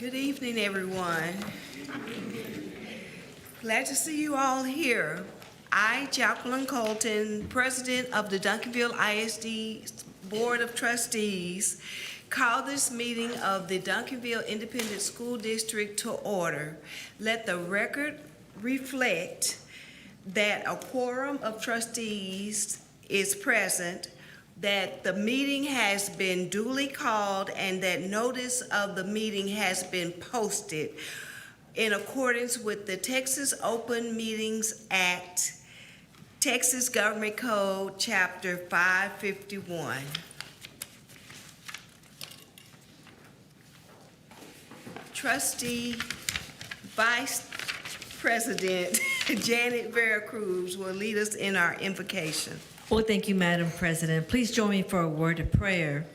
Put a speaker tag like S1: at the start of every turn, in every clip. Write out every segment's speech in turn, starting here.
S1: Good evening, everyone. Glad to see you all here. I, Jacqueline Colton, President of the Duncanville ISD Board of Trustees, call this meeting of the Duncanville Independent School District to order. Let the record reflect that a quorum of trustees is present, that the meeting has been duly called, and that notice of the meeting has been posted in accordance with the Texas Open Meetings Act, Texas Government Code, Chapter 551. Trustee Vice President Janet Vera Cruz will lead us in our invocation.
S2: Well, thank you, Madam President. Please join me for a word of prayer.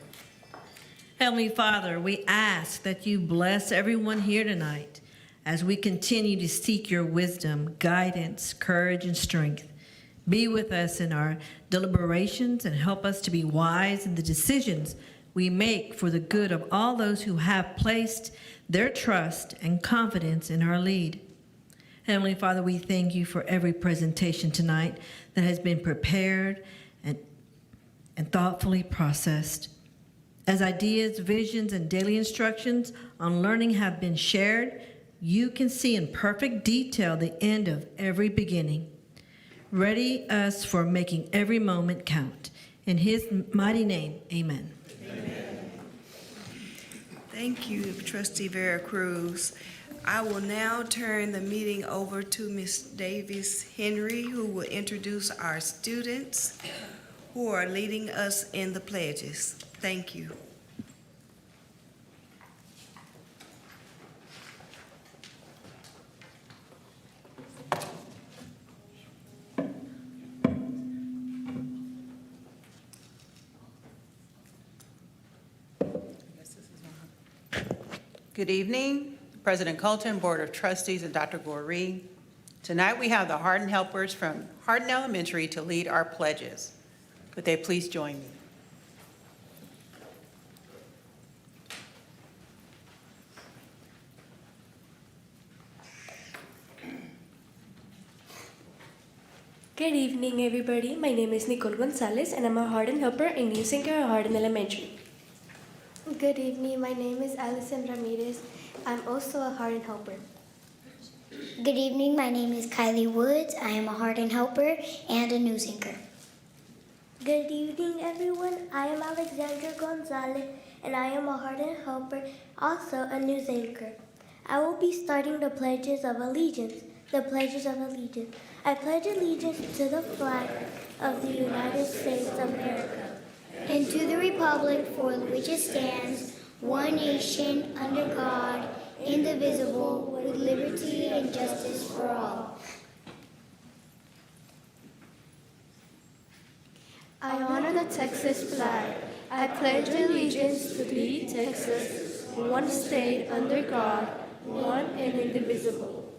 S2: Heavenly Father, we ask that you bless everyone here tonight as we continue to seek your wisdom, guidance, courage, and strength. Be with us in our deliberations and help us to be wise in the decisions we make for the good of all those who have placed their trust and confidence in our lead. Heavenly Father, we thank you for every presentation tonight that has been prepared and thoughtfully processed. As ideas, visions, and daily instructions on learning have been shared, you can see in perfect detail the end of every beginning. Ready us for making every moment count. In his mighty name, amen.
S1: Amen. Thank you, Trustee Vera Cruz. I will now turn the meeting over to Ms. Davis Henry, who will introduce our students who are leading us in the pledges. Thank you.
S3: Good evening, President Colton, Board of Trustees, and Dr. Goree. Tonight we have the Hardin Helpers from Hardin Elementary to lead our pledges. Would they please join me?
S4: Good evening, everybody. My name is Nicole Gonzalez, and I'm a Hardin Helper and News Anchor at Hardin Elementary.
S5: Good evening, my name is Allison Ramirez. I'm also a Hardin Helper.
S6: Good evening, my name is Kylie Woods. I am a Hardin Helper and a news anchor.
S5: Good evening, everyone. I am Alexandra Gonzalez, and I am a Hardin Helper, also a news anchor. I will be starting the Pledges of Allegiance. The Pledges of Allegiance. I pledge allegiance to the flag of the United States of America,
S6: And to the republic for which it stands, one nation, under God, indivisible, with liberty and justice for all.
S5: I honor the Texas flag. I pledge allegiance to thee, Texas, one state under God, one and indivisible.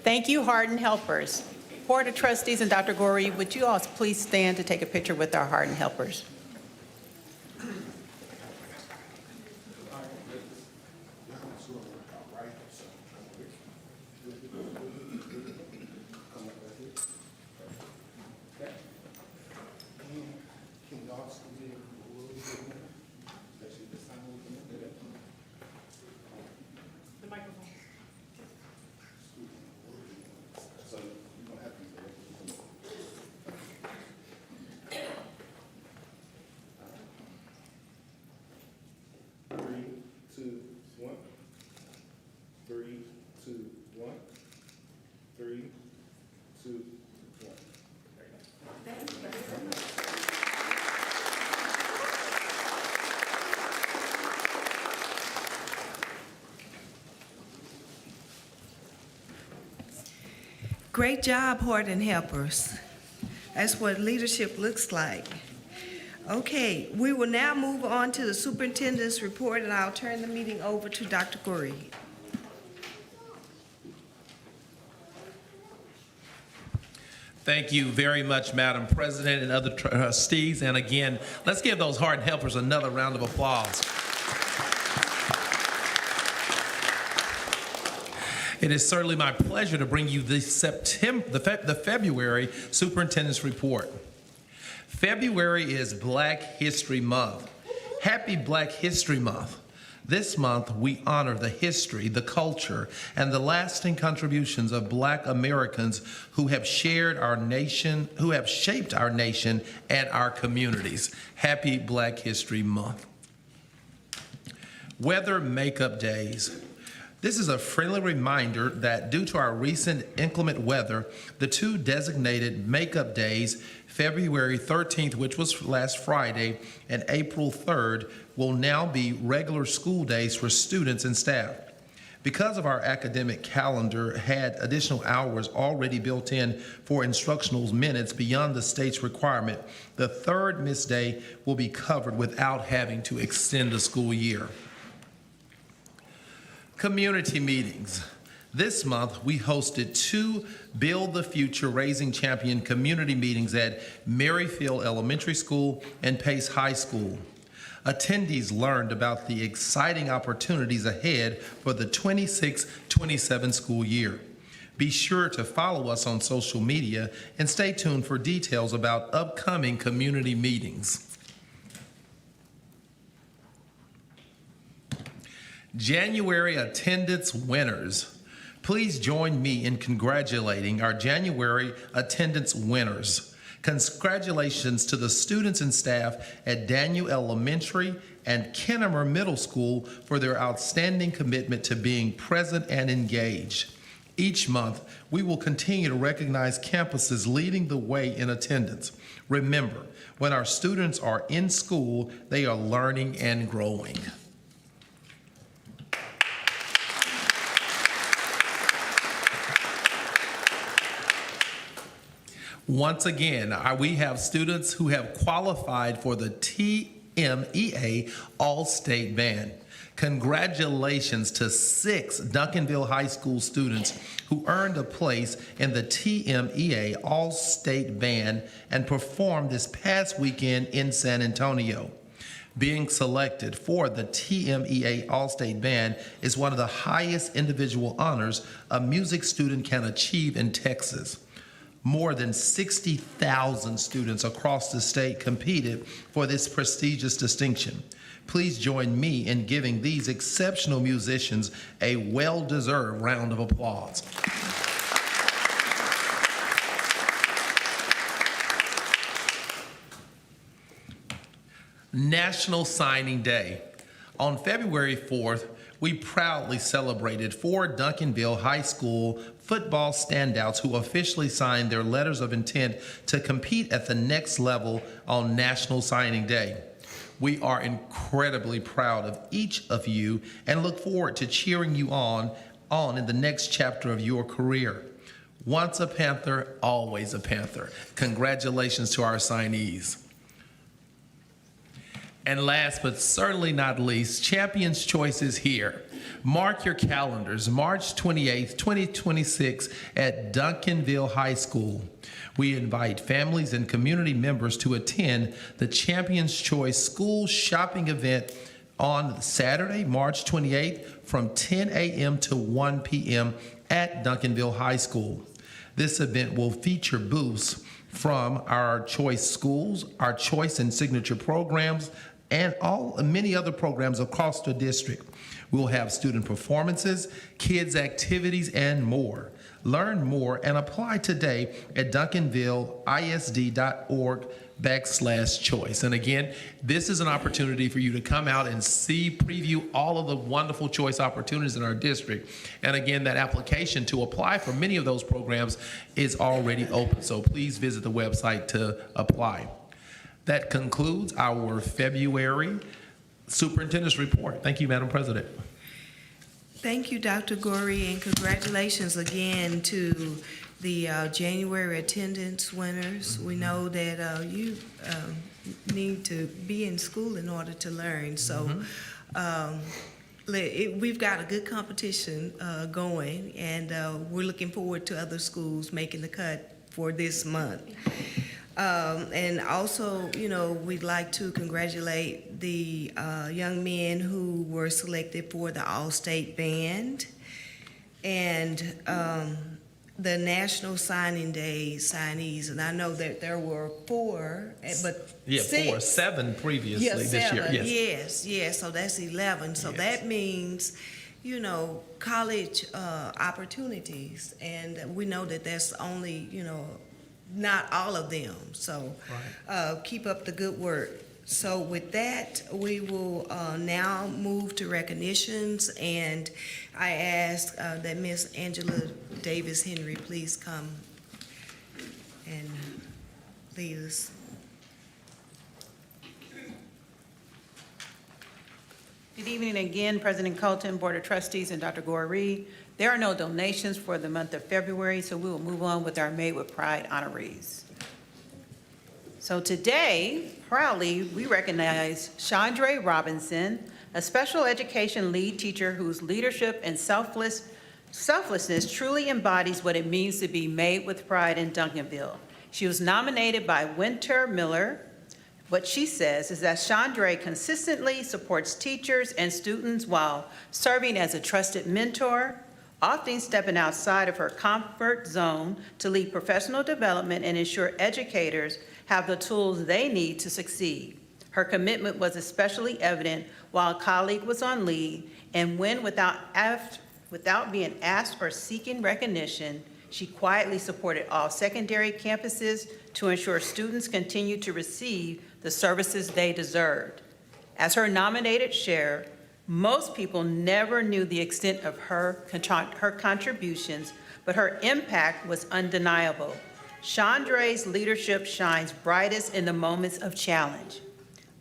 S3: Thank you, Hardin Helpers. Board of Trustees and Dr. Goree, would you all please stand to take a picture with our Hardin Helpers?
S1: Great job, Hardin Helpers. That's what leadership looks like. Okay, we will now move on to the superintendent's report, and I'll turn the meeting over to Dr. Goree.
S7: Thank you very much, Madam President and other trustees. And again, let's give those Hardin Helpers another round of applause. It is certainly my pleasure to bring you the February Superintendent's Report. February is Black History Month. Happy Black History Month. This month, we honor the history, the culture, and the lasting contributions of Black Americans who have shaped our nation and our communities. Happy Black History Month. Weather Makeup Days. This is a friendly reminder that due to our recent inclement weather, the two designated makeup days, February 13th, which was last Friday, and April 3rd, will now be regular school days for students and staff. Because of our academic calendar had additional hours already built in for instructional minutes beyond the state's requirement, the third missed day will be covered without having to extend the school year. Community meetings. This month, we hosted 2 Build the Future Raising Champion community meetings at Maryfield Elementary School and Pace High School. Attendees learned about the exciting opportunities ahead for the 26-27 school year. Be sure to follow us on social media and stay tuned for details about upcoming community meetings. January attendance winners. Please join me in congratulating our January attendance winners. Congratulations to the students and staff at Daniel Elementary and Kennemer Middle School for their outstanding commitment to being present and engaged. Each month, we will continue to recognize campuses leading the way in attendance. Remember, when our students are in school, they are learning and growing. Once again, we have students who have qualified for the TMEA All-State Band. Congratulations to 6 Duncanville High School students who earned a place in the TMEA All-State Band and performed this past weekend in San Antonio. Being selected for the TMEA All-State Band is one of the highest individual honors a music student can achieve in Texas. More than 60,000 students across the state competed for this prestigious distinction. Please join me in giving these exceptional musicians a well-deserved round of applause. National Signing Day. On February 4th, we proudly celebrated 4 Duncanville High School football standouts who officially signed their letters of intent to compete at the next level on National Signing Day. We are incredibly proud of each of you and look forward to cheering you on in the next chapter of your career. Once a Panther, always a Panther. Congratulations to our signees. And last but certainly not least, Champions Choice is here. Mark your calendars, March 28th, 2026 at Duncanville High School. We invite families and community members to attend the Champions Choice School Shopping event on Saturday, March 28th from 10 a.m. to 1 p.m. at Duncanville High School. This event will feature booths from our choice schools, our choice and signature programs, and many other programs across the district. We'll have student performances, kids activities, and more. Learn more and apply today at duncanvillisd.org/choice. And again, this is an opportunity for you to come out and preview all of the wonderful choice opportunities in our district. And again, that application to apply for many of those programs is already open. So please visit the website to apply. That concludes our February Superintendent's Report. Thank you, Madam President.
S1: Thank you, Dr. Gorey, and congratulations again to the January attendance winners. We know that you need to be in school in order to learn. So we've got a good competition going, and we're looking forward to other schools making the cut for this month. And also, we'd like to congratulate the young men who were selected for the All-State Band. and the National Signing Day signees, and I know that there were 4, but
S7: Yeah, 4,
S1: 6.
S7: 7 previously
S1: Yeah,
S7: this year.
S1: 7.
S7: Yes.
S1: Yes, so that's 11. So
S7: Yes.
S1: that means, college opportunities, and we know that that's only, not all of them. So keep up the good work. So with that, we will now move to recognitions, and I ask that Miss Angela Davis Henry please come and lead us.
S3: Good evening again, President Colton, Board of Trustees, and Dr. Gore Reed. There are no donations for the month of February, so we will move on with our Made with Pride honorees. So today, proudly, we recognize Chandra Robinson, a special education lead teacher whose leadership and selflessness truly embodies what it means to be made with pride in Duncanville. She was nominated by Winter Miller. What she says is that Chandra consistently supports teachers and students while serving as a trusted mentor, often stepping outside of her comfort zone to lead professional development and ensure educators have the tools they need to succeed. Her commitment was especially evident while a colleague was on leave, and when without being asked or seeking recognition, she quietly supported all secondary campuses to ensure students continue to receive the services they deserved. As her nominated chair, most people never knew the extent of her contributions, but her impact was undeniable. Chandra's leadership shines brightest in the moments of challenge.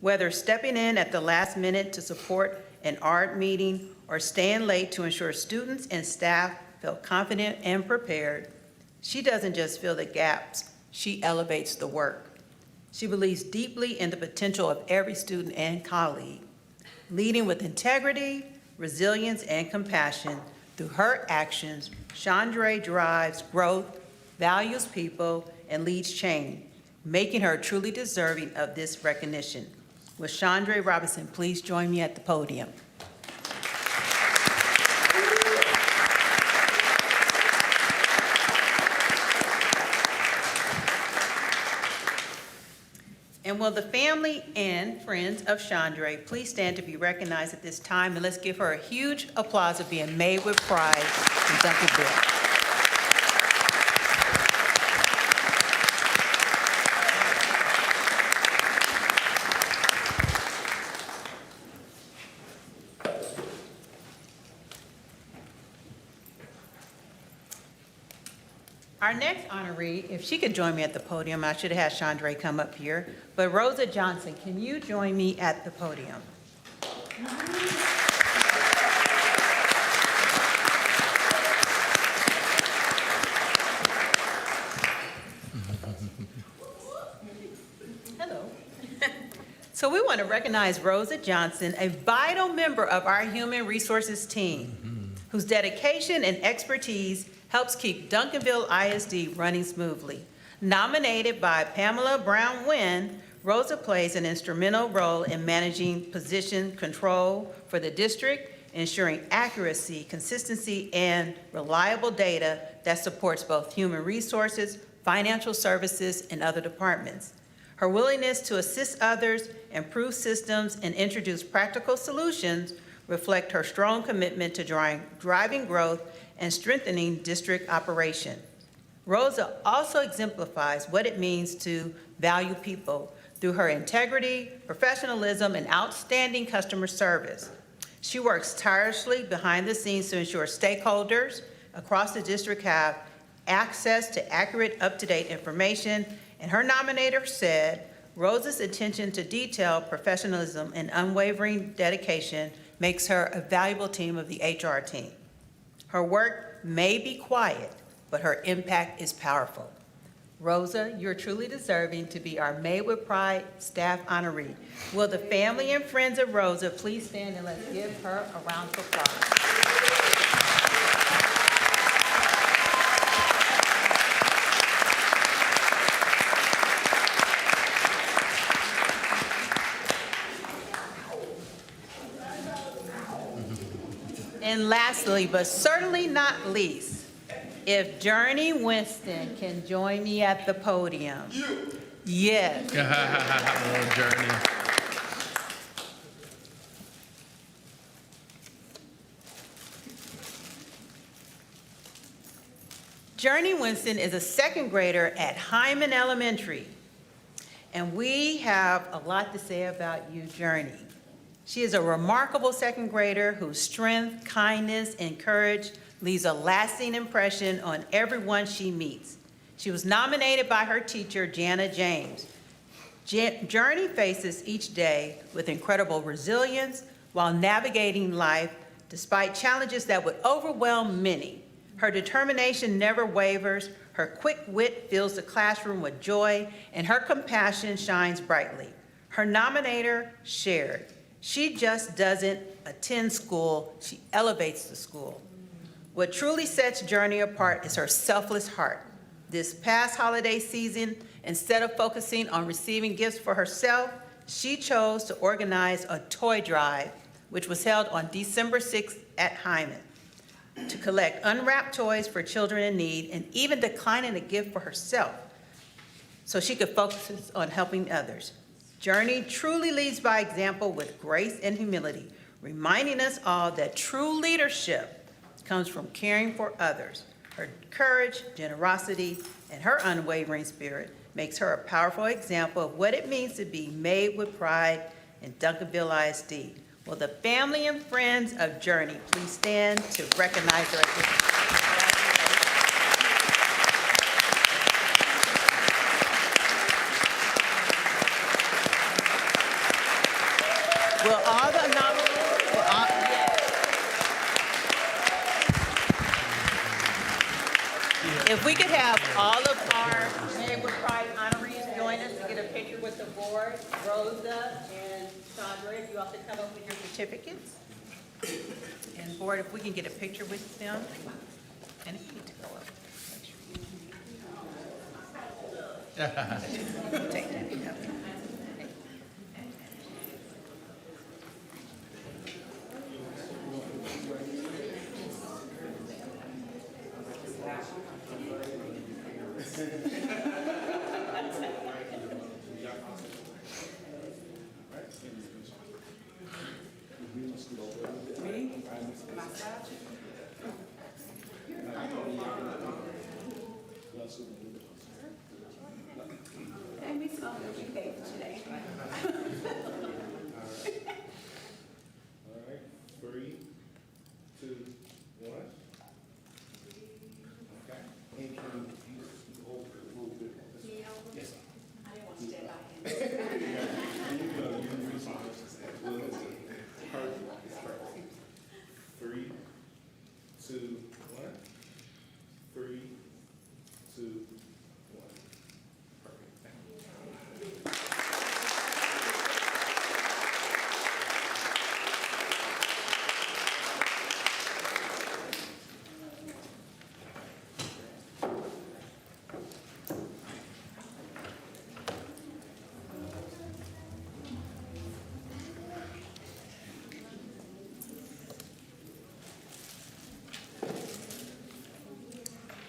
S3: Whether stepping in at the last minute to support an art meeting or staying late to ensure students and staff feel confident and prepared, she doesn't just fill the gaps, she elevates the work. She believes deeply in the potential of every student and colleague. Leading with integrity, resilience, and compassion, through her actions, Chandra drives growth, values people, and leads change, making her truly deserving of this recognition. Will Chandra Robinson please join me at the podium? And will the family and friends of Chandra please stand to be recognized at this time, and let's give her a huge applause of being made with pride in Duncanville. Our next honoree, if she could join me at the podium, I should have had Chandra come up here, but Rosa Johnson, can you join me at the podium? Hello. So we want to recognize Rosa Johnson, a vital member of our human resources team, whose dedication and expertise helps keep Duncanville ISD running smoothly. Nominated by Pamela Brown Wynn, Rosa plays an instrumental role in managing position control for the district, ensuring accuracy, consistency, and reliable data that supports both human resources, financial services, and other departments. Her willingness to assist others, improve systems, and introduce practical solutions reflect her strong commitment to driving growth and strengthening district operation. Rosa also exemplifies what it means to value people through her integrity, professionalism, and outstanding customer service. She works tirelessly behind the scenes to ensure stakeholders across the district have access to accurate, up-to-date information, and her nominator said, Rosa's attention to detail, professionalism, and unwavering dedication makes her a valuable team of the HR team. Her work may be quiet, but her impact is powerful. Rosa, you're truly deserving to be our Made with Pride staff honoree. Will the family and friends of Rosa please stand and let's give her a round of applause. And last lastly, but certainly not least, if Journey Winston can join me at the podium. Yes.
S7: Oh, Journey.
S3: Journey Winston is a second grader at Hyman Elementary, and we have a lot to say about you, Journey. She is a remarkable second grader whose strength, kindness, and courage leaves a lasting impression on everyone she meets. She was nominated by her teacher, Jana James. Journey faces each day with incredible resilience while navigating life despite challenges that would overwhelm many. Her determination never wavers, her quick wit fills the classroom with joy, and her compassion shines brightly. Her nominator shared, "She just doesn't attend school, she elevates the school." What truly sets Journey apart is her selfless heart. This past holiday season, instead of focusing on receiving gifts for herself, she chose to organize a toy drive, which was held on December 6th at Hyman, to collect unwrapped toys for children in need and even declining a gift for herself so she could focus on helping others. Journey truly leads by example with grace and humility, reminding us all that true leadership comes from caring for others. Her courage, generosity, and her unwavering spirit makes her a powerful example of what it means to be made with pride in Duncanville ISD. Will the family and friends of Journey please stand to recognize her at this time? Will all the nominees, if we could have all of our Made with Pride honorees join us to get a picture with the board, Rosa and Chandra, if you all could come up with your certificates. And board, if we can get a picture with them. And if you need to go up. Take that.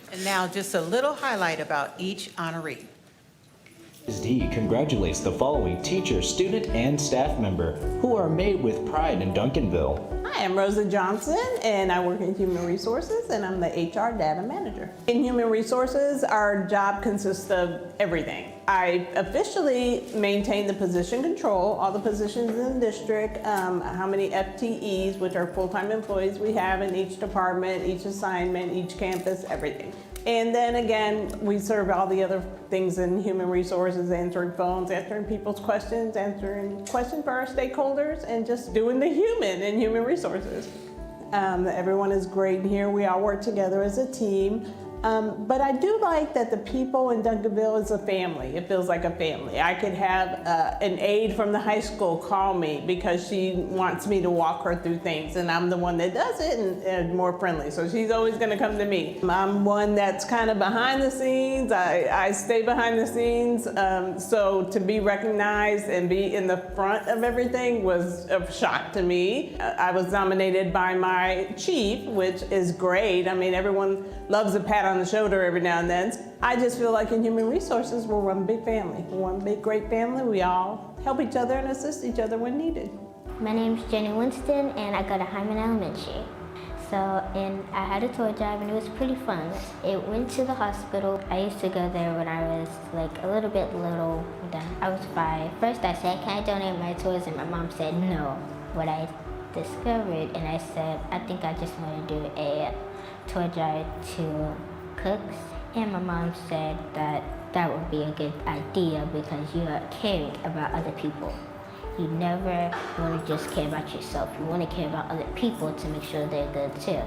S3: And now just a little highlight about each honoree.
S8: ISD congratulates the following teacher, student, and staff member who are made with pride in Duncanville.
S9: Hi, I'm Rosa Johnson, and I work in Human Resources, and I'm the HR Data Manager. In Human Resources, our job consists of everything. I officially maintain the position control, all the positions in the district, how many FTEs, which are full-time employees we have in each department, each assignment, each campus, everything. And then again, we serve all the other things in Human Resources, answering phones, answering people's questions, answering questions for our stakeholders, and just doing the human in Human Resources. Everyone is great here. We all work together as a team. But I do like that the people in Duncanville is a family. It feels like a family. I could have an aide from the high school call me because she wants me to walk her through things, and I'm the one that does it and more friendly. So she's always going to come to me. I'm one that's kind of behind the scenes. I stay behind the scenes. So to be recognized and be in the front of everything was a shock to me. I was nominated by my chief, which is great. I mean, everyone loves a pat on the shoulder every now and then. I just feel like in Human Resources, we're one big family. We're one big, great family. We all help each other and assist each other when needed.
S6: My name is Jenny Winston, and I go to Hyman Elementary. And I had a toy drive, and it was pretty fun. It went to the hospital. I used to go there when I was like a little bit little. I was 5. First I said, can I donate my toys? And my mom said no. What I discovered, and I said, I think I just want to do a toy drive to cooks. And my mom said that that would be a good idea because you are caring about other people. You never want to just care about yourself. You want to care about other people to make sure they're good too.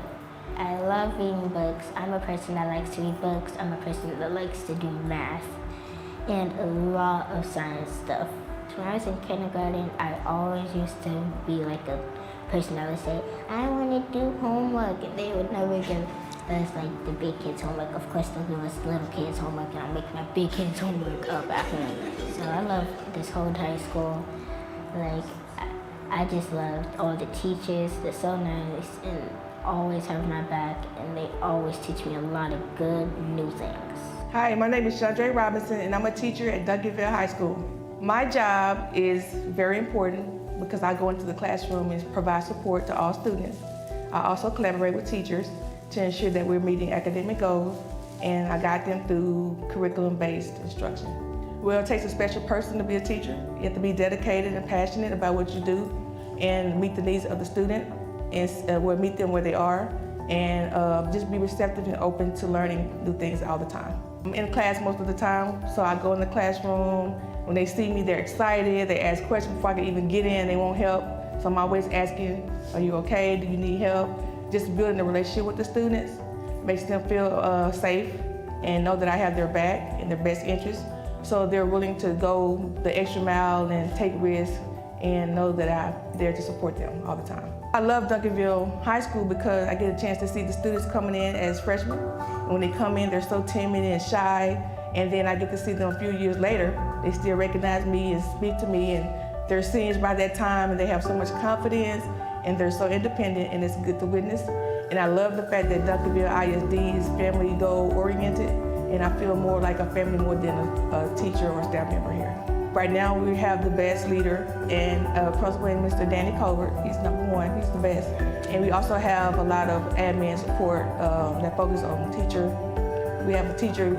S6: I love reading books. I'm a person that likes to read books. I'm a person that likes to do math and a lot of science stuff. When I was in kindergarten, I always used to be like a person that would say, I want to do homework, and they would never give us like the big kids' homework. Of course, they'll give us little kids' homework, and I'll make my big kids' homework up at home. So I love this whole high school. Like, I just loved all the teachers. They're so nice and always have my back, and they always teach me a lot of good new things.
S10: Hi, my name is Chandra Robinson, and I'm a teacher at Duncanville High School. My job is very important because I go into the classroom and provide support to all students. I also collaborate with teachers to ensure that we're meeting academic goals, and I guide them through curriculum-based instruction. Well, it takes a special person to be a teacher. You have to be dedicated and passionate about what you do and meet the needs of the student and meet them where they are, and just be receptive and open to learning new things all the time. I'm in class most of the time, so I go in the classroom. When they see me, they're excited. They ask questions before I can even get in. They want help. So I'm always asking, are you okay? Do you need help? Just building a relationship with the students makes them feel safe and know that I have their back and their best interest. So they're willing to go the extra mile and take risks and know that I'm there to support them all the time. I love Duncanville High School because I get a chance to see the students coming in as freshmen. And when they come in, they're so timid and shy. And then I get to see them a few years later. They still recognize me and speak to me, and they're seniors by that time, and they have so much confidence, and they're so independent, and it's good to witness. And I love the fact that Duncanville ISD is family goal oriented, and I feel more like a family more than a teacher or staff member here. Right now we have the best leader, and Principal Mr. Danny Colbert. He's #1, he's the best. And we also have a lot of admin support that focus on teacher. We have a teacher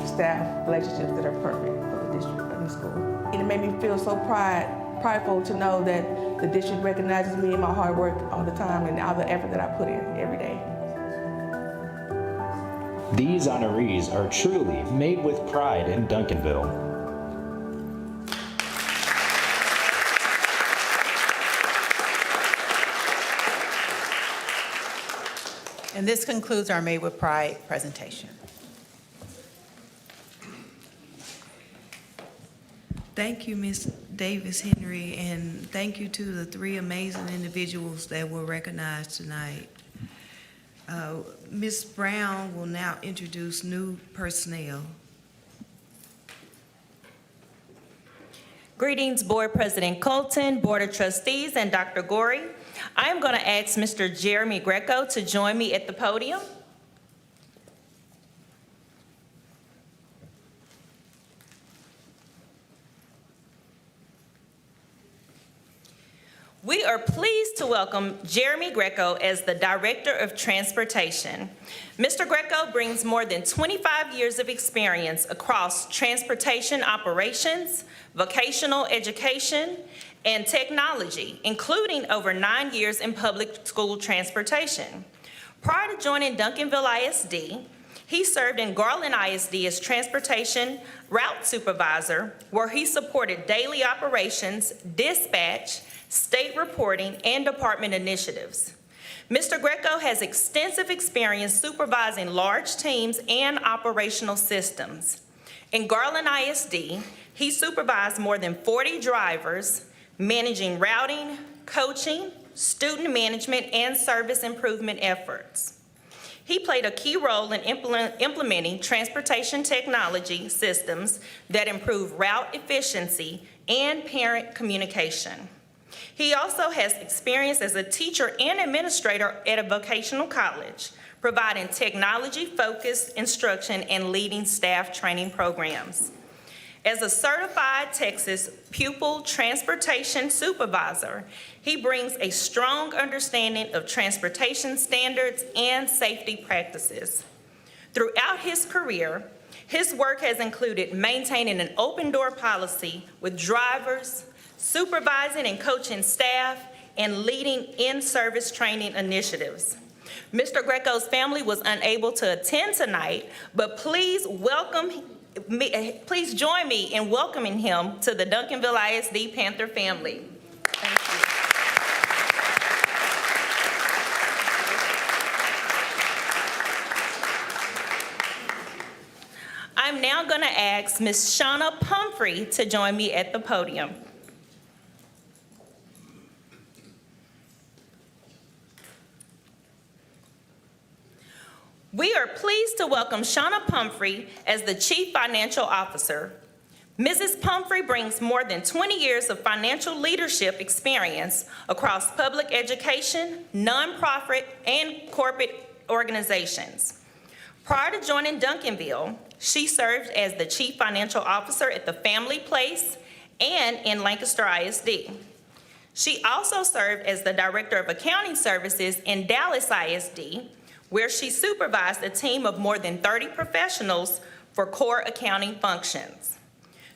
S10: staff relationships that are perfect for the district and the school. And it made me feel so prideful to know that the district recognizes me and my hard work all the time and all the effort that I put in every day.
S8: These honorees are truly made with pride in Duncanville.
S3: And this concludes our Made with Pride presentation.
S1: Thank you, Ms. Davis Henry, and thank you to the 3 amazing individuals that were recognized tonight. Ms. Brown will now introduce new personnel.
S11: Greetings, Board President Colton, Board of Trustees, and Dr. Gorey. I am going to ask Mr. Jeremy Greco to join me at the podium. We are pleased to welcome Jeremy Greco as the Director of Transportation. Mr. Greco brings more than 25 years of experience across transportation operations, vocational education, and technology, including over 9 years in public school transportation. Prior to joining Duncanville ISD, he served in Garland ISD as Transportation Route Supervisor, where he supported daily operations, dispatch, state reporting, and department initiatives. Mr. Greco has extensive experience supervising large teams and operational systems. In Garland ISD, he supervised more than 40 drivers, managing routing, coaching, student management, and service improvement efforts. He played a key role in implementing transportation technology systems that improve route efficiency and parent communication. He also has experience as a teacher and administrator at a vocational college, providing technology-focused instruction and leading staff training programs. As a certified Texas pupil transportation supervisor, he brings a strong understanding of transportation standards and safety practices. Throughout his career, his work has included maintaining an open door policy with drivers, supervising and coaching staff, and leading in-service training initiatives. Mr. Greco's family was unable to attend tonight, but please join me in welcoming him to the Duncanville ISD Panther family. Thank you. I'm now going to ask Ms. Shauna Pumphrey to join me at the podium. We are pleased to welcome Shauna Pumphrey as the Chief Financial Officer. Mrs. Pumphrey brings more than 20 years of financial leadership experience across public education, nonprofit, and corporate organizations. Prior to joining Duncanville, she served as the Chief Financial Officer at the Family Place and in Lancaster ISD. She also served as the Director of Accounting Services in Dallas ISD, where she supervised a team of more than 30 professionals for core accounting functions.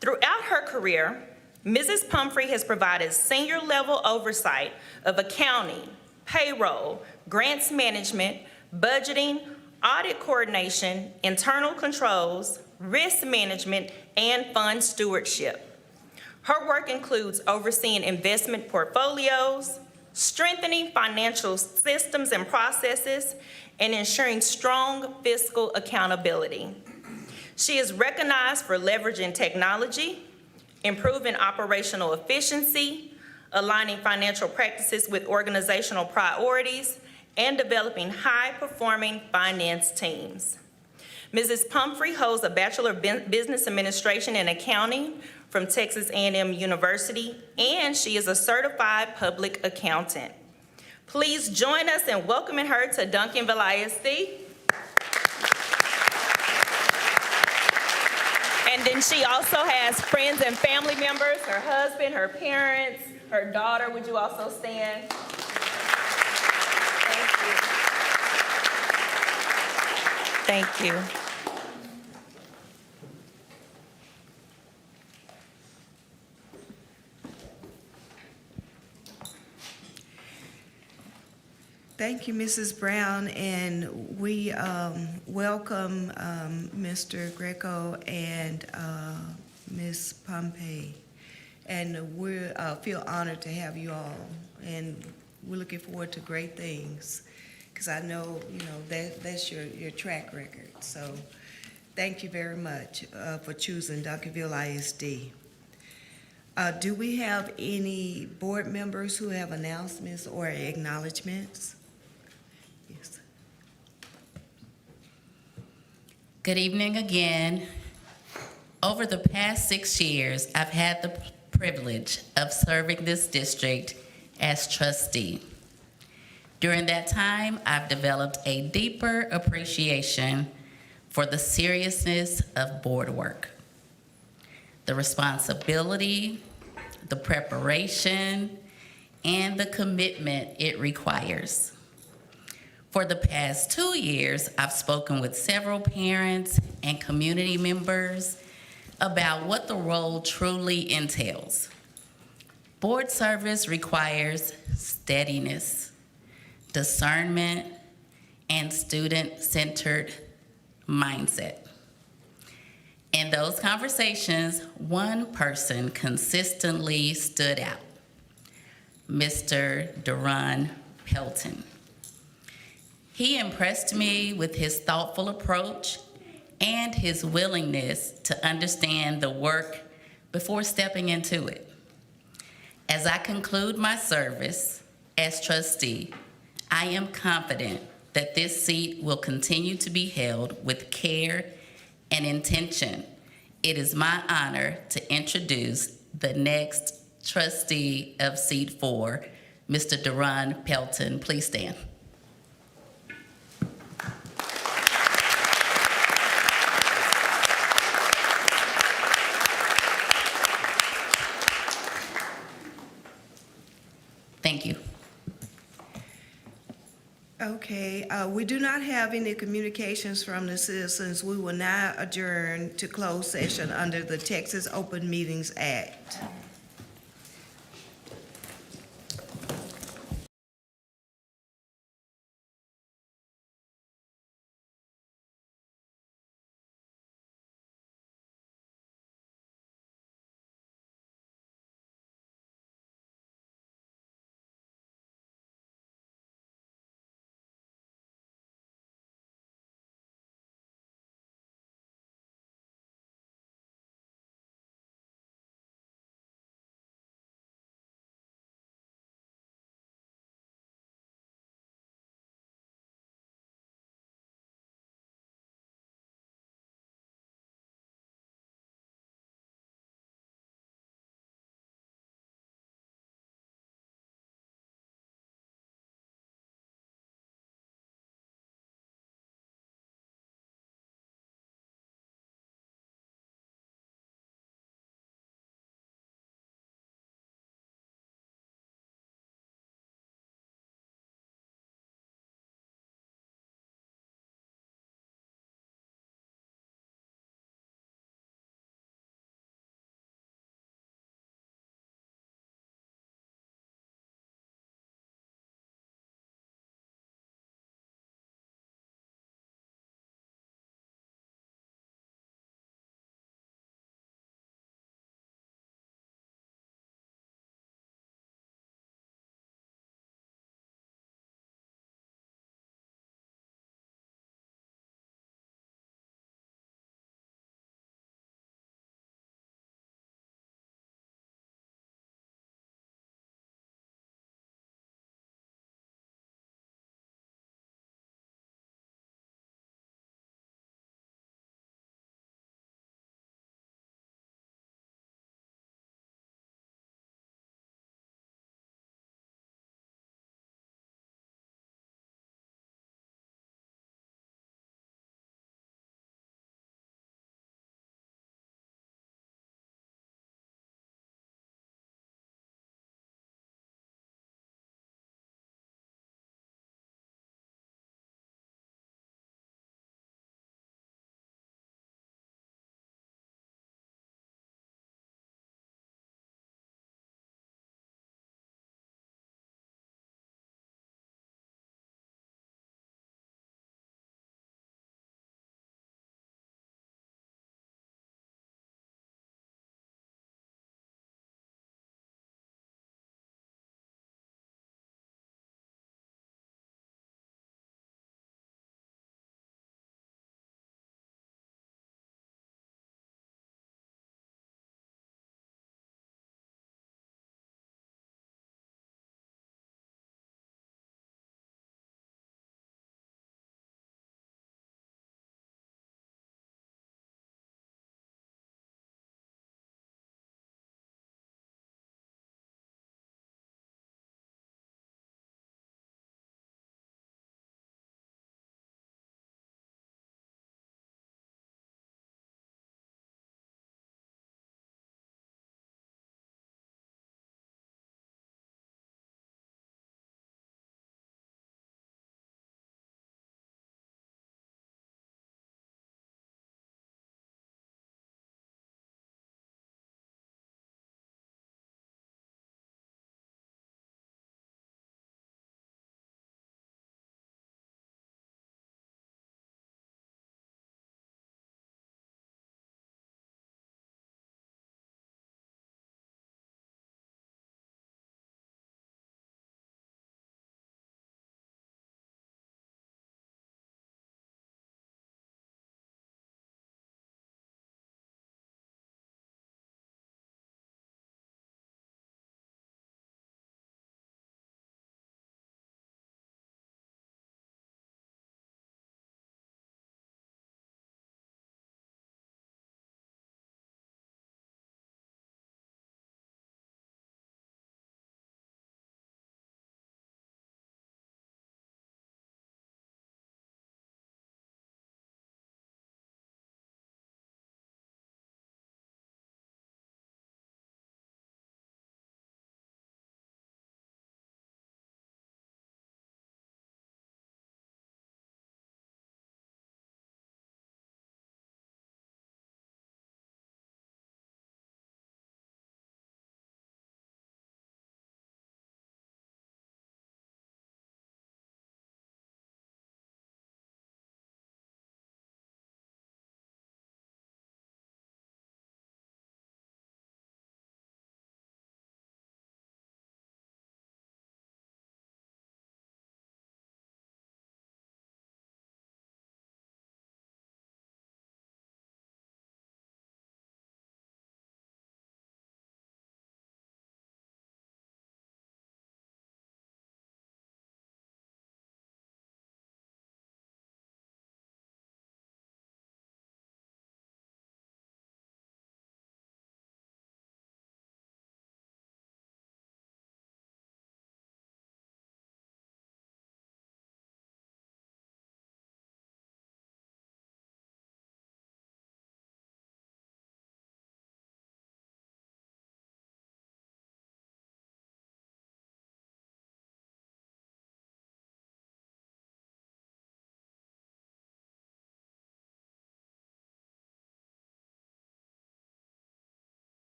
S11: Throughout her career, Mrs. Pumphrey has provided senior-level oversight of accounting, payroll, grants management, budgeting, audit coordination, internal controls, risk management, and fund stewardship. Her work includes overseeing investment portfolios, strengthening financial systems and processes, and ensuring strong fiscal accountability. She is recognized for leveraging technology, improving operational efficiency, aligning financial practices with organizational priorities, and developing high-performing finance teams. Mrs. Pumphrey holds a Bachelor of Business Administration and Accounting from Texas A&M University, and she is a certified public accountant. Please join us in welcoming her to Duncanville ISD. And then she also has friends and family members, her husband, her parents, her daughter. Would you also stand? Thank you. Thank you.
S1: Thank you, Mrs. Brown, and we welcome Mr. Greco and Ms. Pompey, and we feel honored to have you all, and we're looking forward to great things, because I know, that's your track record. So thank you very much for choosing Duncanville ISD. Do we have any board members who have announcements or acknowledgements? Yes.
S12: Good evening again. Over the past 6 years, I've had the privilege of serving this district as trustee. During that time, I've developed a deeper appreciation for the seriousness of board work, the responsibility, the preparation, and the commitment it requires. For the past 2 years, I've spoken with several parents and community members about what the role truly entails. Board service requires steadiness, discernment, and student-centered mindset. In those conversations, one person consistently stood out, Mr. Duran Pelton. He impressed me with his thoughtful approach and his willingness to understand the work before stepping into it. As I conclude my service as trustee, I am confident that this seat will continue to be held with care and intention. It is my honor to introduce the next trustee of seat 4, Mr. Duran Pelton. Please stand. Thank you.
S1: Okay, we do not have any communications from the citizens. We will now adjourn to closed session under the Texas Open Meetings Act.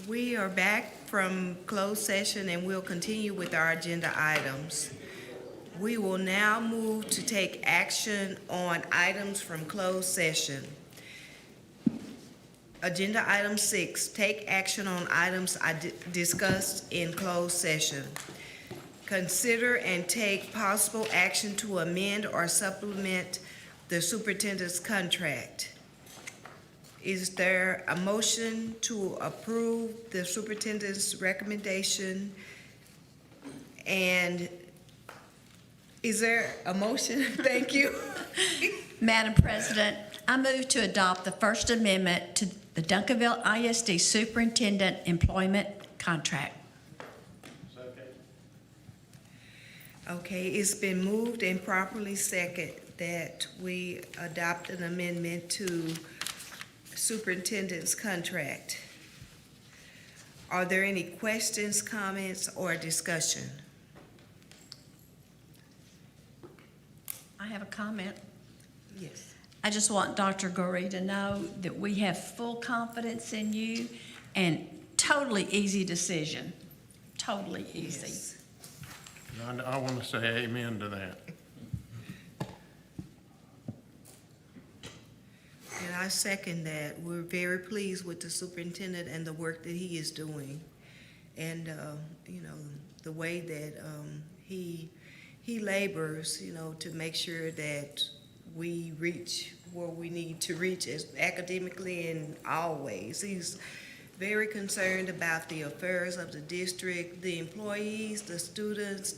S1: We are back from closed session and we'll continue with our agenda items. We will now move to take action on items from closed session. Agenda item 6, take action on items discussed in closed session. Consider and take possible action to amend or supplement the superintendent's contract. Is there a motion to approve the superintendent's recommendation? And is there a motion? Thank you.
S13: Madam President, I move to adopt the First Amendment to the Duncanville ISD Superintendent Employment Contract.
S1: Okay, it's been moved and properly second that we adopt an amendment to superintendent's contract. Are there any questions, comments, or discussion?
S13: I have a comment.
S1: Yes.
S13: I just want Dr. Gorey to know that we have full confidence in you and totally easy decision. Totally easy.
S1: Yes.
S14: I want to say amen to that.
S1: And I second that. We're very pleased with the superintendent and the work that he is doing. And, the way that he labors, to make sure that we reach where we need to reach as academically in all ways. He's very concerned about the affairs of the district, the employees, the students,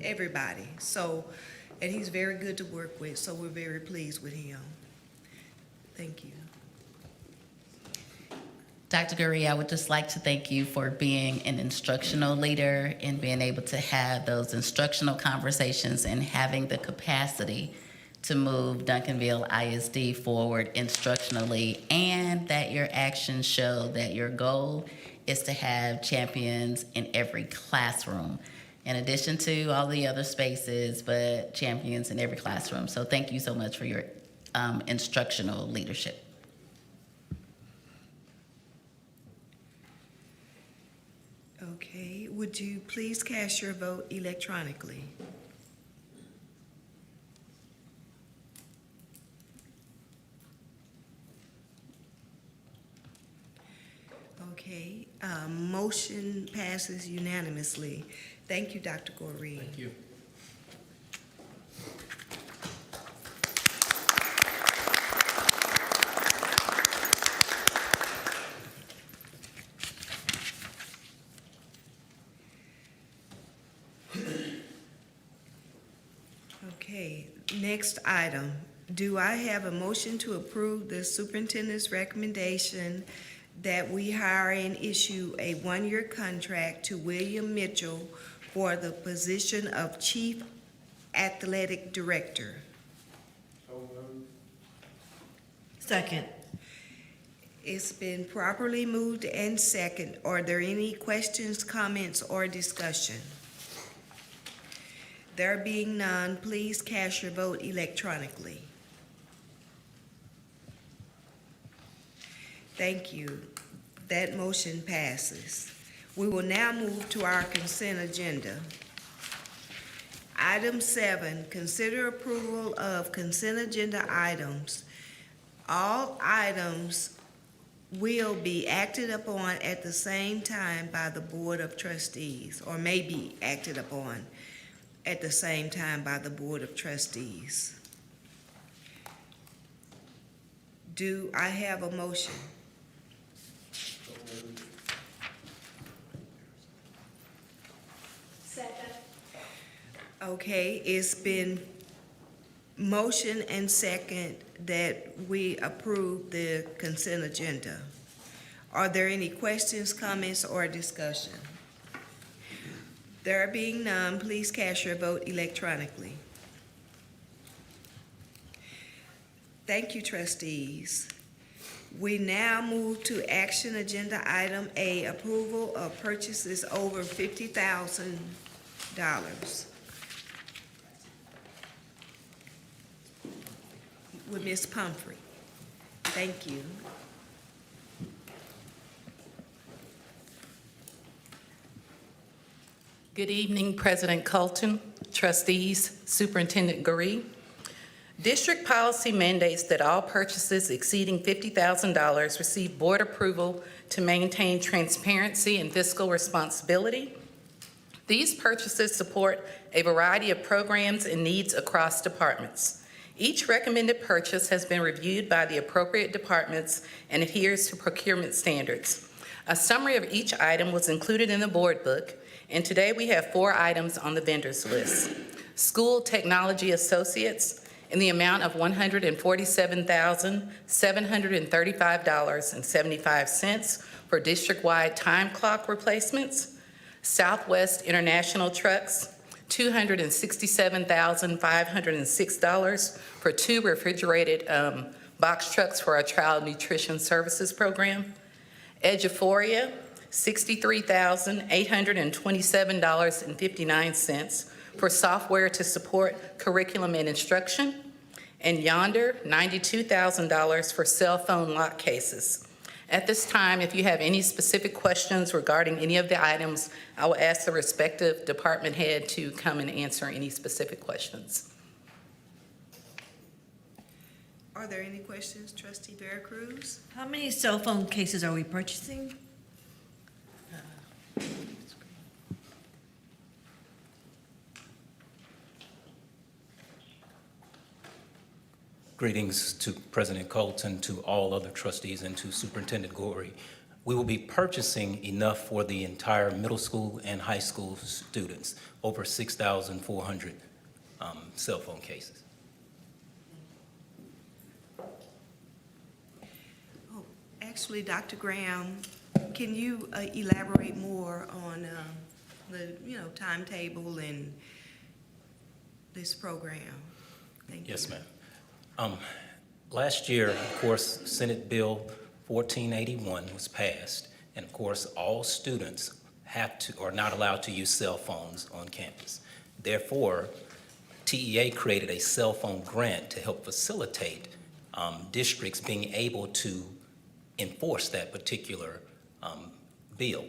S1: everybody. So, and he's very good to work with, so we're very pleased with him. Thank you.
S12: Dr. Gurry, I would just like to thank you for being an instructional leader and being able to have those instructional conversations and having the capacity to move Duncanville ISD forward instructionally, and that your actions show that your goal is to have champions in every classroom, in addition to all the other spaces, but champions in every classroom. So thank you so much for your instructional leadership.
S1: Okay, would you please cast your vote electronically? Okay, motion passes unanimously. Thank you, Dr. Goree.
S7: Thank you.
S1: Okay, next item. Do I have a motion to approve the superintendent's recommendation that we hire and issue a one-year contract to William Mitchell for the position of Chief Athletic Director?
S2: Second.
S1: It's been properly moved and second. Are there any questions, comments, or discussion? There being none, please cast your vote electronically. Thank you. That motion passes. We will now move to our consent agenda. Item 7, consider approval of consent agenda items. All items will be acted upon at the same time by the Board of Trustees, or may be acted upon at the same time by the Board of Trustees. Do I have a motion?
S4: Second.
S1: Okay, it's been motion and second that we approve the consent agenda. Are there any questions, comments, or discussion? There being none, please cast your vote electronically. Thank you, trustees. We now move to action agenda item A, approval of purchases over $50,000. With Ms. Pumphrey. Thank you.
S12: Good evening, President Colton, trustees, Superintendent Goree. District policy mandates that all purchases exceeding $50,000 receive board approval to maintain transparency and fiscal responsibility. These purchases support a variety of programs and needs across departments. Each recommended purchase has been reviewed by the appropriate departments and adheres to procurement standards. A summary of each item was included in the board book, and today we have 4 items on the vendors list. School Technology Associates in the amount of $147,735.75 for district-wide time clock replacements. Southwest International Trucks, $267,506 for 2 refrigerated box trucks for our Child Nutrition Services program. Eduphoria, $63,827.59 for software to support curriculum and instruction. And Yonder, $92,000 for cell phone lock cases. At this time, if you have any specific questions regarding any of the items, I will ask the respective department head to come and answer any specific questions.
S1: Are there any questions, Trustee Vera Cruz?
S2: How many cell phone cases are we purchasing?
S8: Greetings to President Colton, to all other trustees, and to Superintendent Goree. We will be purchasing enough for the entire middle school and high school students, over 6,400 cell phone cases.
S1: Oh, actually, Dr. Graham, can you elaborate more on the timetable and this program? Thank you.
S8: Yes, ma'am. Last year, of course, Senate Bill 1481 was passed, and of course, all students are not allowed to use cell phones on campus. Therefore, TEA created a cell phone grant to help facilitate districts being able to enforce that particular bill.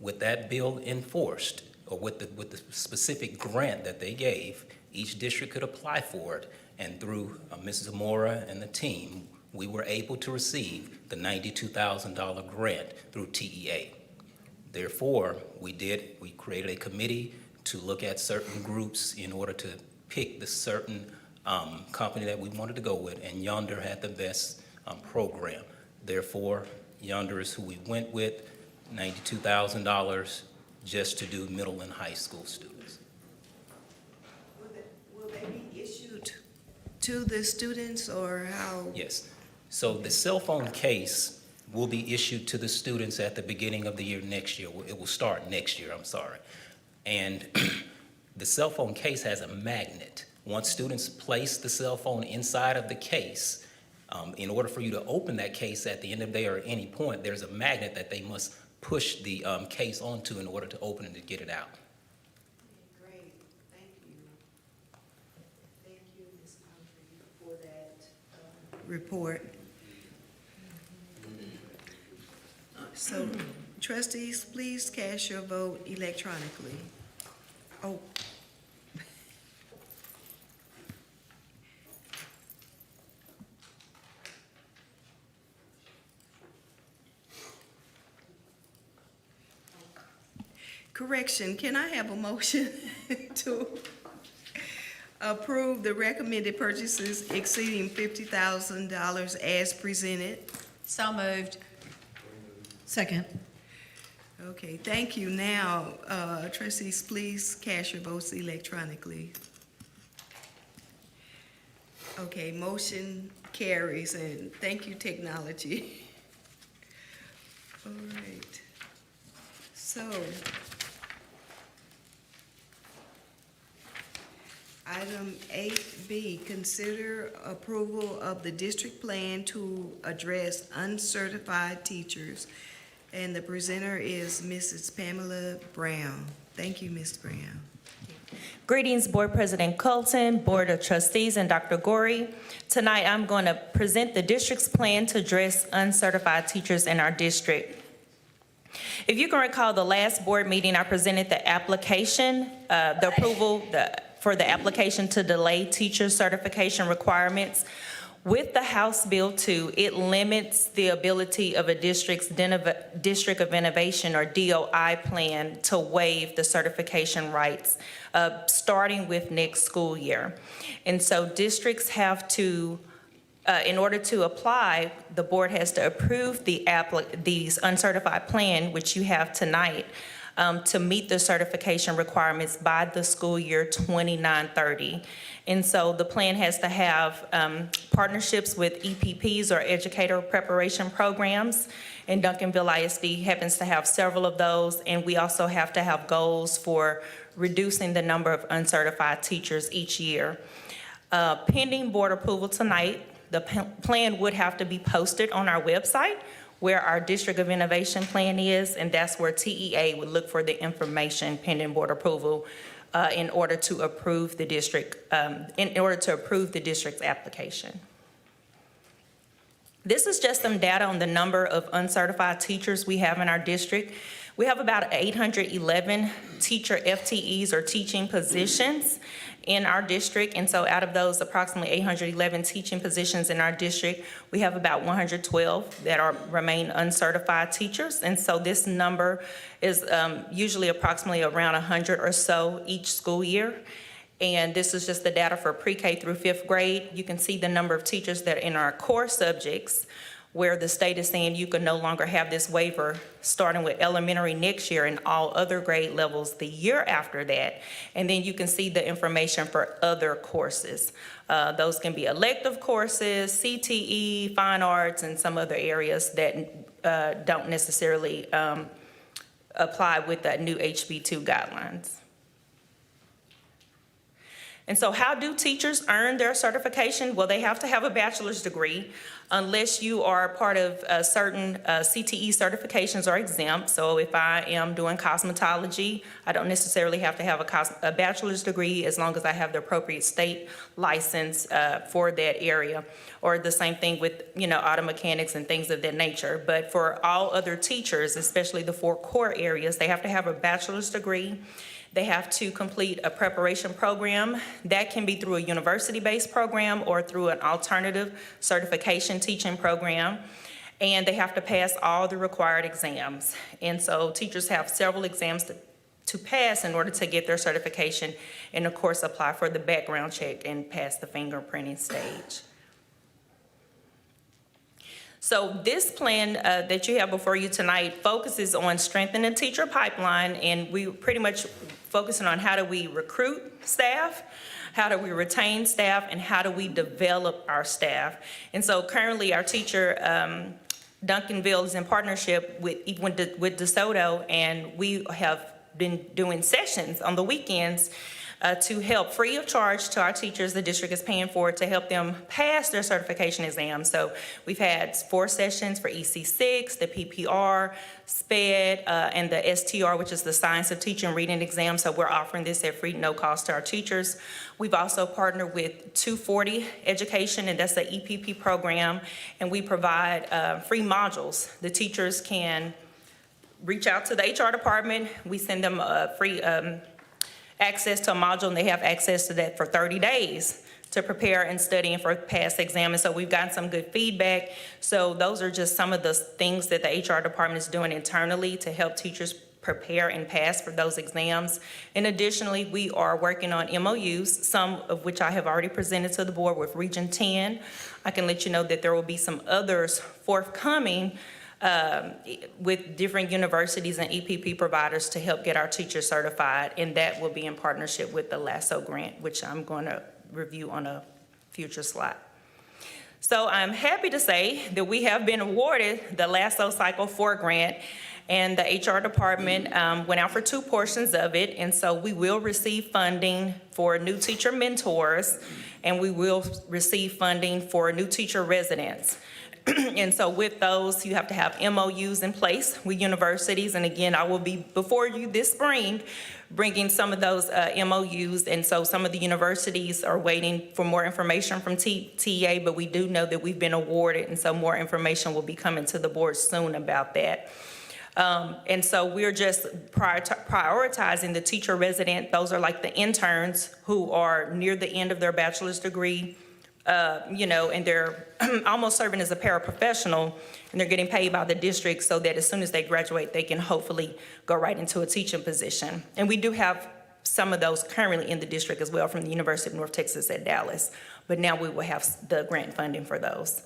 S8: With that bill enforced, or with the specific grant that they gave, each district could apply for it. And through Mrs. Amora and the team, we were able to receive the $92,000 grant through TEA. Therefore, we created a committee to look at certain groups in order to pick the certain company that we wanted to go with, and Yonder had the best program. Therefore, Yonder is who we went with, $92,000 just to do middle and high school students.
S1: Will they be issued to the students, or how?
S8: Yes. So the cell phone case will be issued to the students at the beginning of the year next year. It will start next year, I'm sorry. And the cell phone case has a magnet. Once students place the cell phone inside of the case, in order for you to open that case at the end of the day or at any point, there's a magnet that they must push the case onto in order to open it and get it out.
S1: Great, thank you. Thank you, Ms. Humphrey, for that report. So, trustees, please cast your vote electronically. Oh. Correction, can I have a motion to approve the recommended purchases exceeding $50,000 as presented?
S13: So moved.
S2: Second.
S1: Okay, thank you. Now, trustees, please cast your votes electronically. Okay, motion carries, and thank you, technology. All right. So, item 8B, consider approval of the district plan to address uncertified teachers. And the presenter is Mrs. Pamela Brown. Thank you, Ms. Brown.
S11: Greetings, Board President Colton, Board of Trustees, and Dr. Goree. Tonight, I'm going to present the district's plan to address uncertified teachers in our district. If you can recall, the last board meeting, I presented the application, the approval for the application to delay teacher certification requirements. With the House Bill 2, it limits the ability of a District of Innovation or DOI plan to waive the certification rights, starting with next school year. And so districts have to, in order to apply, the board has to approve these uncertified plan, which you have tonight, to meet the certification requirements by the school year 29-30. And so the plan has to have partnerships with EPPs or educator preparation programs. And Duncanville ISD happens to have several of those. And we also have to have goals for reducing the number of uncertified teachers each year. Pending board approval tonight, the plan would have to be posted on our website where our District of Innovation plan is, and that's where TEA would look for the information pending board approval in order to approve the district, the district's application. This is just some data on the number of uncertified teachers we have in our district. We have about 811 teacher FTEs or teaching positions in our district. And so out of those approximately 811 teaching positions in our district, we have about 112 that remain uncertified teachers. And so this number is usually approximately around 100 or so each school year. And this is just the data for pre-K through 5th grade. You can see the number of teachers that are in our core subjects, where the state is saying you can no longer have this waiver starting with elementary next year and all other grade levels the year after that. And then you can see the information for other courses. Those can be elective courses, CTE, fine arts, and some other areas that don't necessarily apply with the new HB2 guidelines. And so how do teachers earn their certification? Well, they have to have a bachelor's degree unless you are part of certain CTE certifications are exempt. So if I am doing cosmetology, I don't necessarily have to have a bachelor's degree as long as I have the appropriate state license for that area. Or the same thing with, auto mechanics and things of that nature. But for all other teachers, especially the 4 core areas, they have to have a bachelor's degree. They have to complete a preparation program. That can be through a university-based program or through an alternative certification teaching program. And they have to pass all the required exams. And so teachers have several exams to pass in order to get their certification and, of course, apply for the background check and pass the fingerprinting stage. So this plan that you have before you tonight focuses on strengthening the teacher pipeline, and we pretty much focusing on how do we recruit staff, how do we retain staff, and how do we develop our staff. And so currently our teacher, Duncanville, is in partnership with DeSoto, and we have been doing sessions on the weekends to help free of charge to our teachers. The district is paying for it to help them pass their certification exams. So we've had 4 sessions for EC6, the PPR, SPED, and the STR, which is the Science of Teaching Reading exam. So we're offering this at free, no cost to our teachers. We've also partnered with 240 Education, and that's the EPP program, and we provide free modules. The teachers can reach out to the HR department. We send them free access to a module, and they have access to that for 30 days to prepare and study and for past exam. And so we've gotten some good feedback. So those are just some of the things that the HR department is doing internally to help teachers prepare and pass for those exams. And additionally, we are working on MOUs, some of which I have already presented to the board with Region 10. I can let you know that there will be some others forthcoming with different universities and EPP providers to help get our teachers certified, and that will be in partnership with the LASSO grant, which I'm going to review on a future slide. So I'm happy to say that we have been awarded the LASSO Cycle 4 grant, and the HR department went out for 2 portions of it, and so we will receive funding for new teacher mentors, and we will receive funding for new teacher residents. And so with those, you have to have MOUs in place with universities. And again, I will be before you this spring bringing some of those MOUs. And so some of the universities are waiting for more information from TEA, but we do know that we've been awarded. And so more information will be coming to the board soon about that. And so we're just prioritizing the teacher resident. Those are like the interns who are near the end of their bachelor's degree, and they're almost serving as a paraprofessional, and they're getting paid by the district so that as soon as they graduate, they can hopefully go right into a teaching position. And we do have some of those currently in the district as well from the University of North Texas at Dallas, but now we will have the grant funding for those.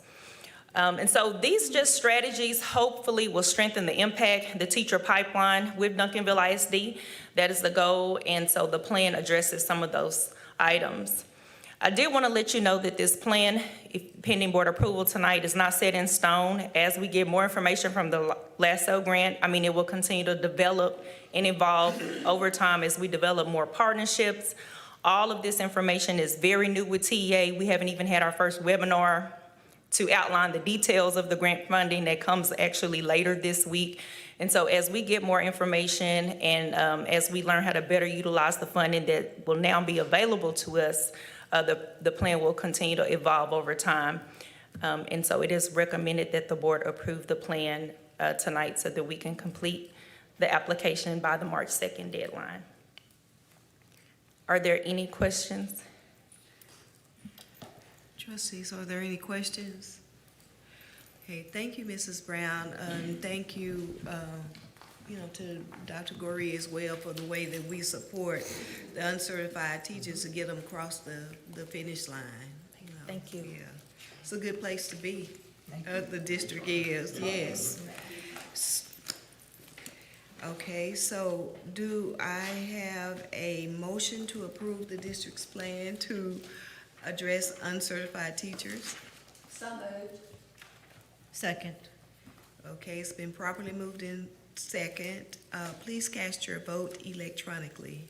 S11: And so these just strategies hopefully will strengthen the impact, the teacher pipeline with Duncanville ISD. That is the goal, and so the plan addresses some of those items. I did want to let you know that this plan, if pending board approval tonight, is not set in stone. As we get more information from the LASSO grant, it will continue to develop and evolve over time as we develop more partnerships. All of this information is very new with TEA. We haven't even had our first webinar to outline the details of the grant funding that comes actually later this week. And so as we get more information and as we learn how to better utilize the funding that will now be available to us, the plan will continue to evolve over time. And so it is recommended that the board approve the plan tonight so that we can complete the application by the March 2nd deadline. Are there any questions?
S1: Trustees, are there any questions? Okay, thank you, Mrs. Brown. Thank you, to Dr. Goree as well for the way that we support the uncertified teachers to get them across the finish line.
S11: Thank you.
S1: Yeah, it's a good place to be. The district is, yes. Okay, so do I have a motion to approve the district's plan to address uncertified teachers?
S13: So moved.
S2: Second.
S1: Okay, it's been properly moved in second. Please cast your vote electronically.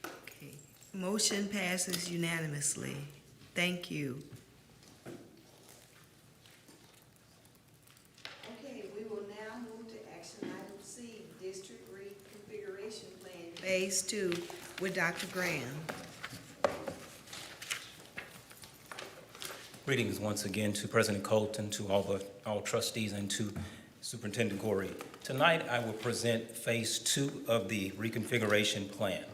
S1: Okay, motion passes unanimously. Thank you. Okay, we will now move to action item C, District Reconfiguration Plan, Phase 2, with Dr. Graham.
S8: Greetings once again to President Colton, to all trustees, and to Superintendent Goree. Tonight, I will present Phase 2 of the reconfiguration plan.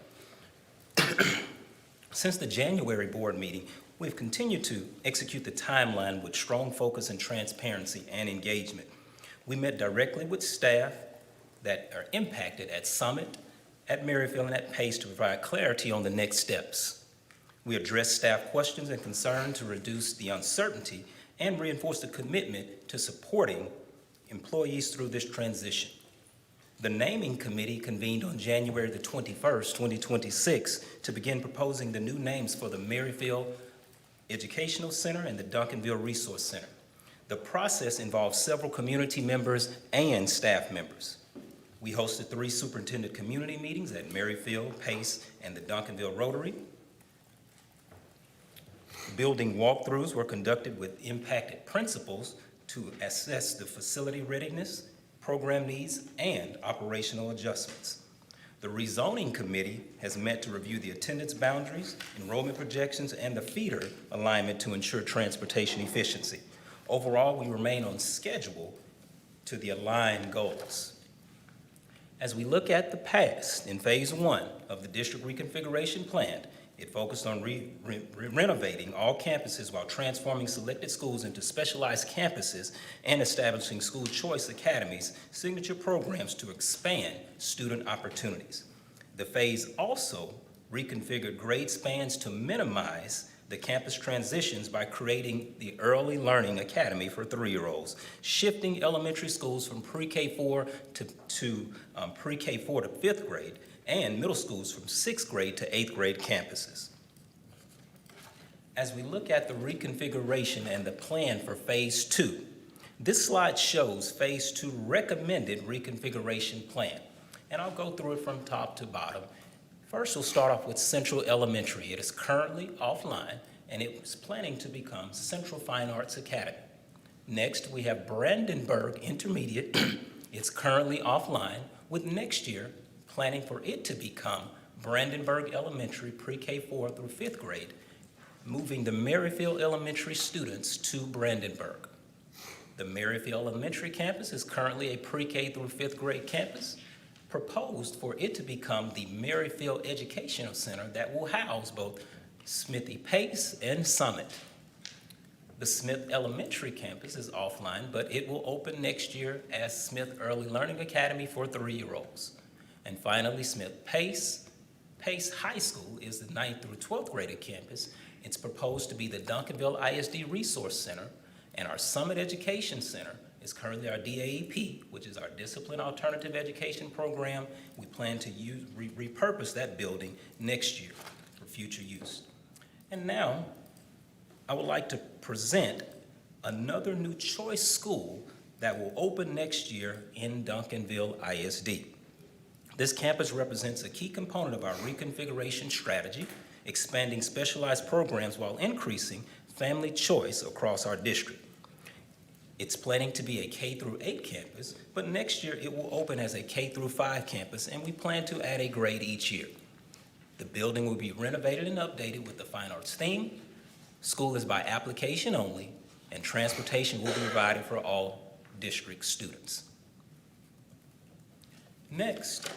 S8: Since the January board meeting, we've continued to execute the timeline with strong focus and transparency and engagement. We met directly with staff that are impacted at Summit, at Maryfield, and at Pace to provide clarity on the next steps. We addressed staff questions and concerns to reduce the uncertainty and reinforce the commitment to supporting employees through this transition. The naming committee convened on January the 21st, 2026 to begin proposing the new names for the Maryfield Educational Center and the Duncanville Resource Center. The process involved several community members and staff members. We hosted 3 superintendent community meetings at Maryfield, Pace, and the Duncanville Rotary. Building walkthroughs were conducted with impacted principals to assess the facility readiness, program needs, and operational adjustments. The rezoning committee has met to review the attendance boundaries, enrollment projections, and the feeder alignment to ensure transportation efficiency. Overall, we remain on schedule to the aligned goals. As we look at the past, in Phase 1 of the district reconfiguration plan, it focused on renovating all campuses while transforming selected schools into specialized campuses and establishing school choice academies, signature programs to expand student opportunities. The phase also reconfigured grade spans to minimize the campus transitions by creating the Early Learning Academy for 3-year-olds, shifting elementary schools from pre-K4 to pre-K4 to 5th grade, and middle schools from 6th grade to 8th grade campuses. As we look at the reconfiguration and the plan for Phase 2, this slide shows Phase 2 recommended reconfiguration plan, and I'll go through it from top to bottom. First, we'll start off with Central Elementary. It is currently offline, and it is planning to become Central Fine Arts Academy. Next, we have Brandenburg Intermediate. It's currently offline, with next year planning for it to become Brandenburg Elementary pre-K4 through 5th grade, moving the Merrifield Elementary students to Brandenburg. The Merrifield Elementary campus is currently a pre-K through 5th grade campus, proposed for it to become the Merrifield Educational Center that will house both Smithy Pace and Summit. The Smith Elementary campus is offline, but it will open next year as Smith Early Learning Academy for 3-year-olds. And finally, Smith Pace High School is the 9th through 12th grade campus. It's proposed to be the Duncanville ISD Resource Center, and our Summit Education Center is currently our DAEP, which is our Discipline Alternative Education Program. We plan to repurpose that building next year for future use. And now, I would like to present another new choice school that will open next year in Duncanville ISD. This campus represents a key component of our reconfiguration strategy, expanding specialized programs while increasing family choice across our district. It's planning to be a K-8 campus, but next year it will open as a K-5 campus, and we plan to add a grade each year. The building will be renovated and updated with the fine arts theme. School is by application only, and transportation will be provided for all district students. Next,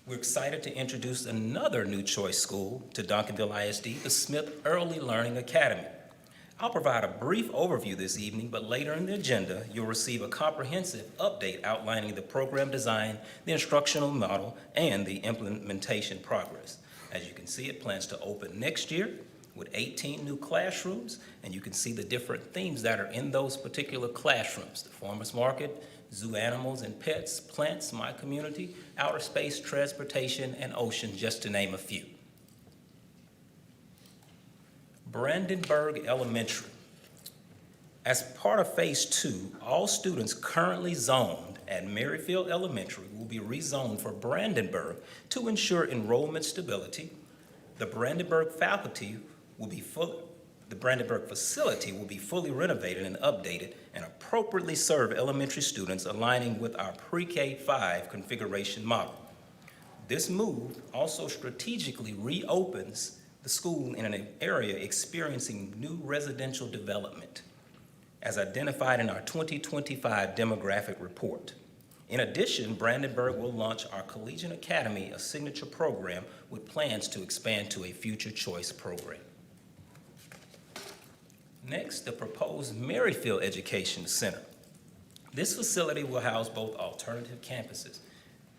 S8: we're excited to introduce another new choice school to Duncanville ISD, the Smith Early Learning Academy. I'll provide a brief overview this evening, but later in the agenda, you'll receive a comprehensive update outlining the program design, the instructional model, and the implementation progress. As you can see, it plans to open next year with 18 new classrooms, and you can see the different themes that are in those particular classrooms: the farmers market, zoo animals and pets, plants, my community, outer space, transportation, and ocean, just to name a few. Brandenburg Elementary. As part of Phase 2, all students currently zoned at Merrifield Elementary will be rezoned for Brandenburg to ensure enrollment stability. The Brandenburg facility will be fully renovated and updated and appropriately serve elementary students, aligning with our pre-K-5 configuration model. This move also strategically reopens the school in an area experiencing new residential development, as identified in our 2025 demographic report. In addition, Brandenburg will launch our Collegiate Academy, a signature program with plans to expand to a future choice program. Next, the proposed Merrifield Education Center. This facility will house both alternative campuses,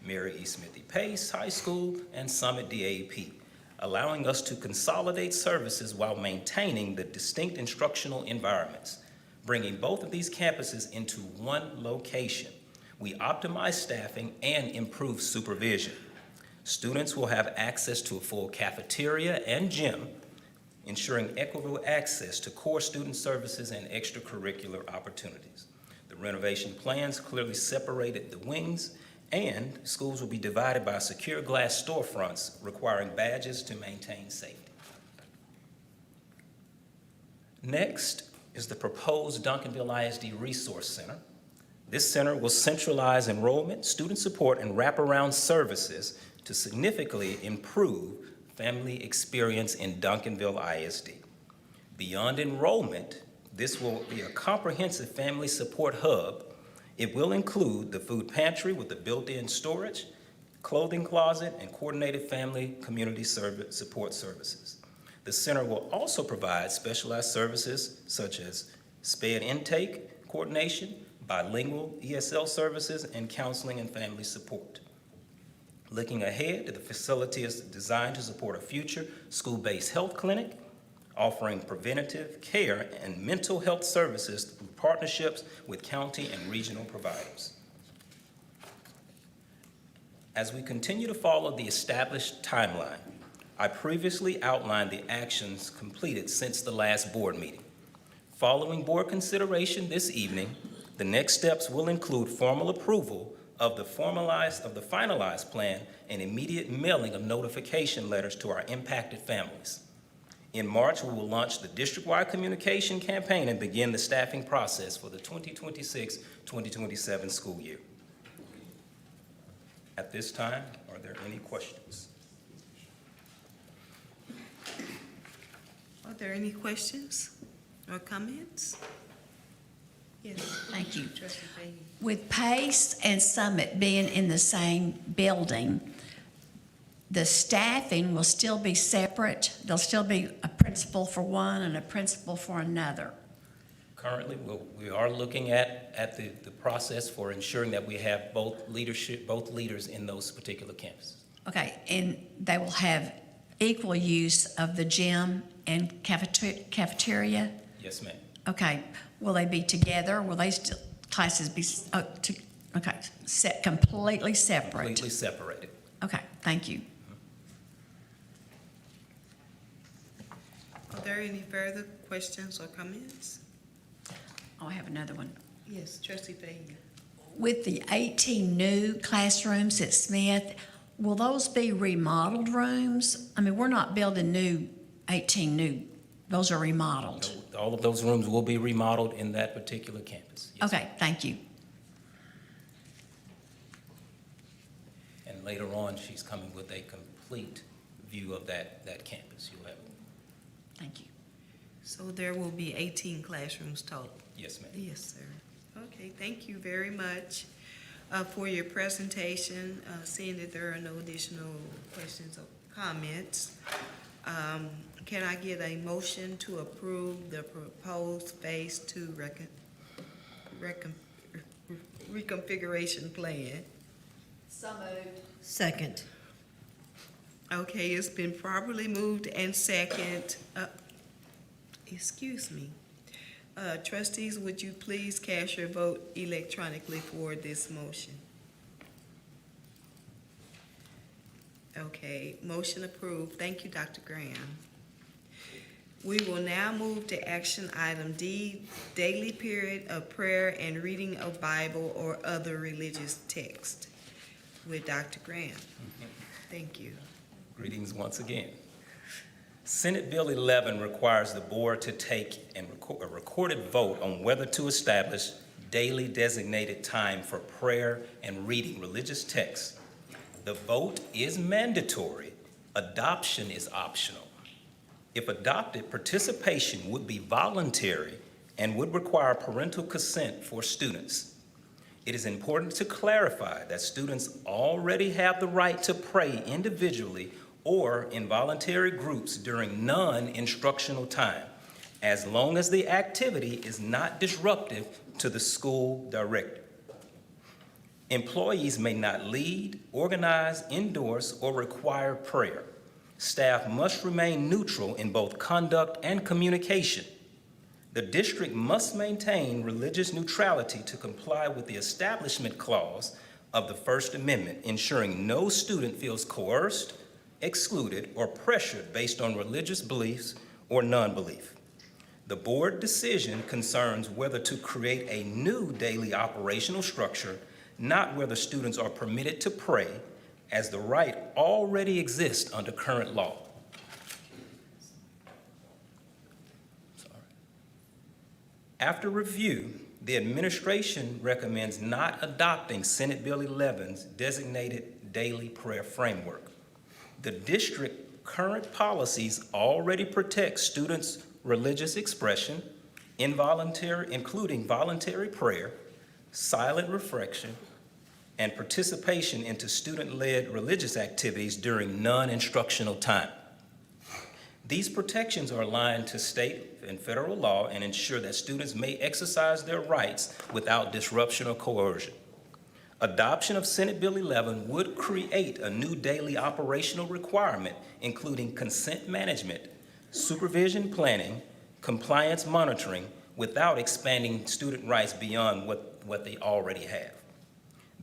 S8: Mary E. Smithy Pace High School and Summit DAP, allowing us to consolidate services while maintaining the distinct instructional environments. Bringing both of these campuses into one location, we optimize staffing and improve supervision. Students will have access to a full cafeteria and gym, ensuring equitable access to core student services and extracurricular opportunities. The renovation plans clearly separated the wings, and schools will be divided by secure glass storefronts requiring badges to maintain safety. Next is the proposed Duncanville ISD Resource Center. This center will centralize enrollment, student support, and wraparound services to significantly improve family experience in Duncanville ISD. Beyond enrollment, this will be a comprehensive family support hub. It will include the food pantry with the built-in storage, clothing closet, and coordinated family community support services. The center will also provide specialized services such as SPED intake coordination, bilingual ESL services, and counseling and family support. Looking ahead, the facility is designed to support a future school-based health clinic, offering preventative care and mental health services through partnerships with county and regional providers. As we continue to follow the established timeline, I previously outlined the actions completed since the last board meeting. Following board consideration this evening, the next steps will include formal approval of the finalized plan and immediate mailing of notification letters to our impacted families. In March, we will launch the district-wide communication campaign and begin the staffing process for the 2026-2027 school year. At this time, are there any questions?
S1: Are there any questions or comments? Yes.
S13: Thank you.
S1: Trustee Fahey.
S13: With Pace and Summit being in the same building, the staffing will still be separate? There'll still be a principal for one and a principal for another?
S8: Currently, we are looking at the process for ensuring that we have both leaders in those particular campuses.
S13: Okay, and they will have equal use of the gym and cafeteria?
S8: Yes, ma'am.
S13: Okay, will they be together? Will they still, classes be, okay, completely separate?
S8: Completely separated.
S13: Okay, thank you.
S1: Are there any further questions or comments?
S13: Oh, I have another one.
S1: Yes, Trustee Fahey.
S13: With the 18 new classrooms at Smith, will those be remodeled rooms? I mean, we're not building 18 new, those are remodeled.
S8: All of those rooms will be remodeled in that particular campus. Yes.
S13: Okay, thank you.
S8: And later on, she's coming with a complete view of that campus. You'll have.
S13: Thank you.
S1: So there will be 18 classrooms total?
S8: Yes, ma'am.
S1: Yes, sir. Okay, thank you very much for your presentation. Seeing that there are no additional questions or comments, can I get a motion to approve the proposed Phase 2 reconfiguration plan?
S2: So moved. Second.
S1: Okay, it's been properly moved and second. Excuse me. Trustees, would you please cast your vote electronically for this motion? Okay, motion approved. Thank you, Dr. Graham. We will now move to action item D, daily period of prayer and reading of Bible or other religious text with Dr. Graham. Thank you.
S8: Greetings once again. Senate Bill 11 requires the board to take a recorded vote on whether to establish daily designated time for prayer and reading religious texts. The vote is mandatory. Adoption is optional. If adopted, participation would be voluntary and would require parental consent for students. It is important to clarify that students already have the right to pray individually or in voluntary groups during non-instructional time, as long as the activity is not disruptive to the school director. Employees may not lead, organize, endorse, or require prayer. Staff must remain neutral in both conduct and communication. The district must maintain religious neutrality to comply with the Establishment Clause of the First Amendment, ensuring no student feels coerced, excluded, or pressured based on religious beliefs or non-belief. The board decision concerns whether to create a new daily operational structure, not whether students are permitted to pray, as the right already exists under current law. After review, the administration recommends not adopting Senate Bill 11's designated daily prayer framework. The district current policies already protect students' religious expression, including voluntary prayer, silent reflection, and participation into student-led religious activities during non-instructional time. These protections are aligned to state and federal law and ensure that students may exercise their rights without disruption or coercion. Adoption of Senate Bill 11 would create a new daily operational requirement, including consent management, supervision planning, compliance monitoring, without expanding student rights beyond what they already have.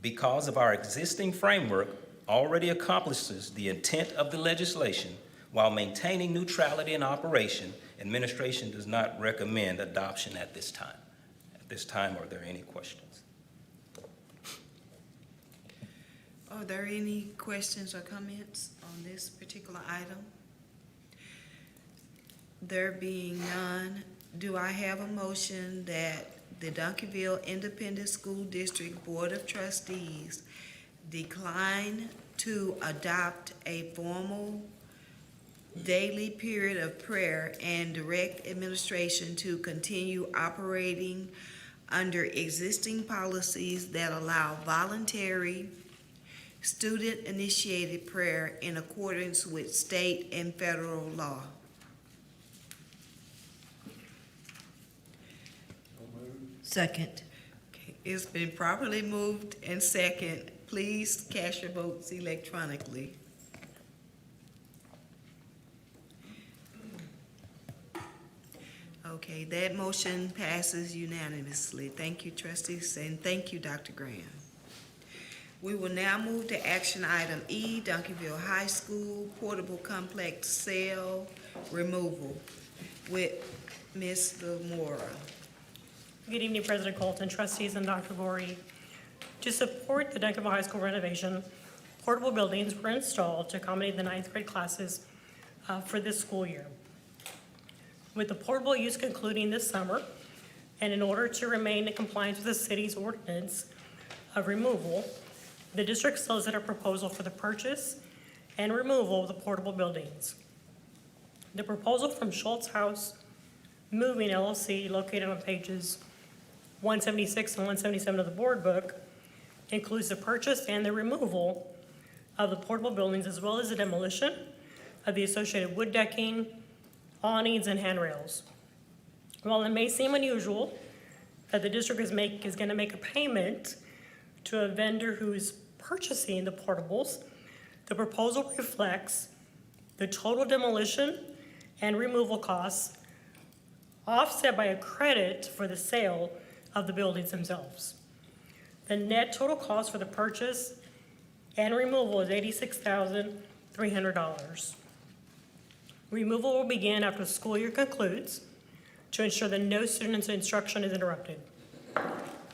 S8: Because of our existing framework already accomplishes the intent of the legislation while maintaining neutrality in operation, administration does not recommend adoption at this time. At this time, are there any questions?
S1: Are there any questions or comments on this particular item? There being none, do I have a motion that the Duncanville Independent School District Board of Trustees decline to adopt a formal daily period of prayer and direct administration to continue operating under existing policies that allow voluntary student-initiated prayer in accordance with state and federal law.
S2: Second.
S1: Okay, it's been properly moved and second. Please cast your votes electronically. Okay, that motion passes unanimously. Thank you, trustees, and thank you, Dr. Graham. We will now move to action item E, Duncanville High School Portable Complex Cell Removal with Ms. Lamora.
S15: Good evening, President Colton, trustees, and Dr. Gorey. To support the Duncanville High School renovation, portable buildings were installed to accommodate the ninth grade classes for this school year. With the portable use concluding this summer, and in order to remain in compliance with the city's ordinance of removal, the district solicited a proposal for the purchase and removal of the portable buildings. The proposal from Schultz House Moving LLC, located on pages 176 and 177 of the board book, includes the purchase and the removal of the portable buildings, as well as the demolition of the associated wood decking, awnings, and handrails. While it may seem unusual that the district is going to make a payment to a vendor who is purchasing the portables, the proposal reflects the total demolition and removal costs offset by a credit for the sale of the buildings themselves. The net total cost for the purchase and removal is $86,300. Removal will begin after the school year concludes to ensure that no student's instruction is interrupted.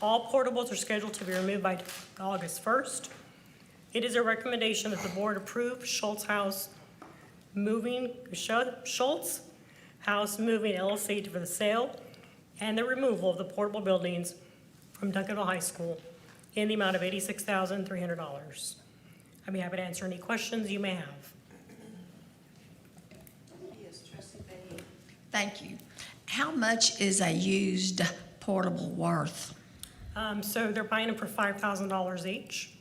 S15: All portables are scheduled to be removed by August 1st. It is a recommendation that the board approve Schultz House Moving LLC for the sale and the removal of the portable buildings from Duncanville High School in the amount of $86,300. I'd be happy to answer any questions you may have.
S13: Thank you. How much is a used portable worth?
S15: So they're buying them for $5,000 each.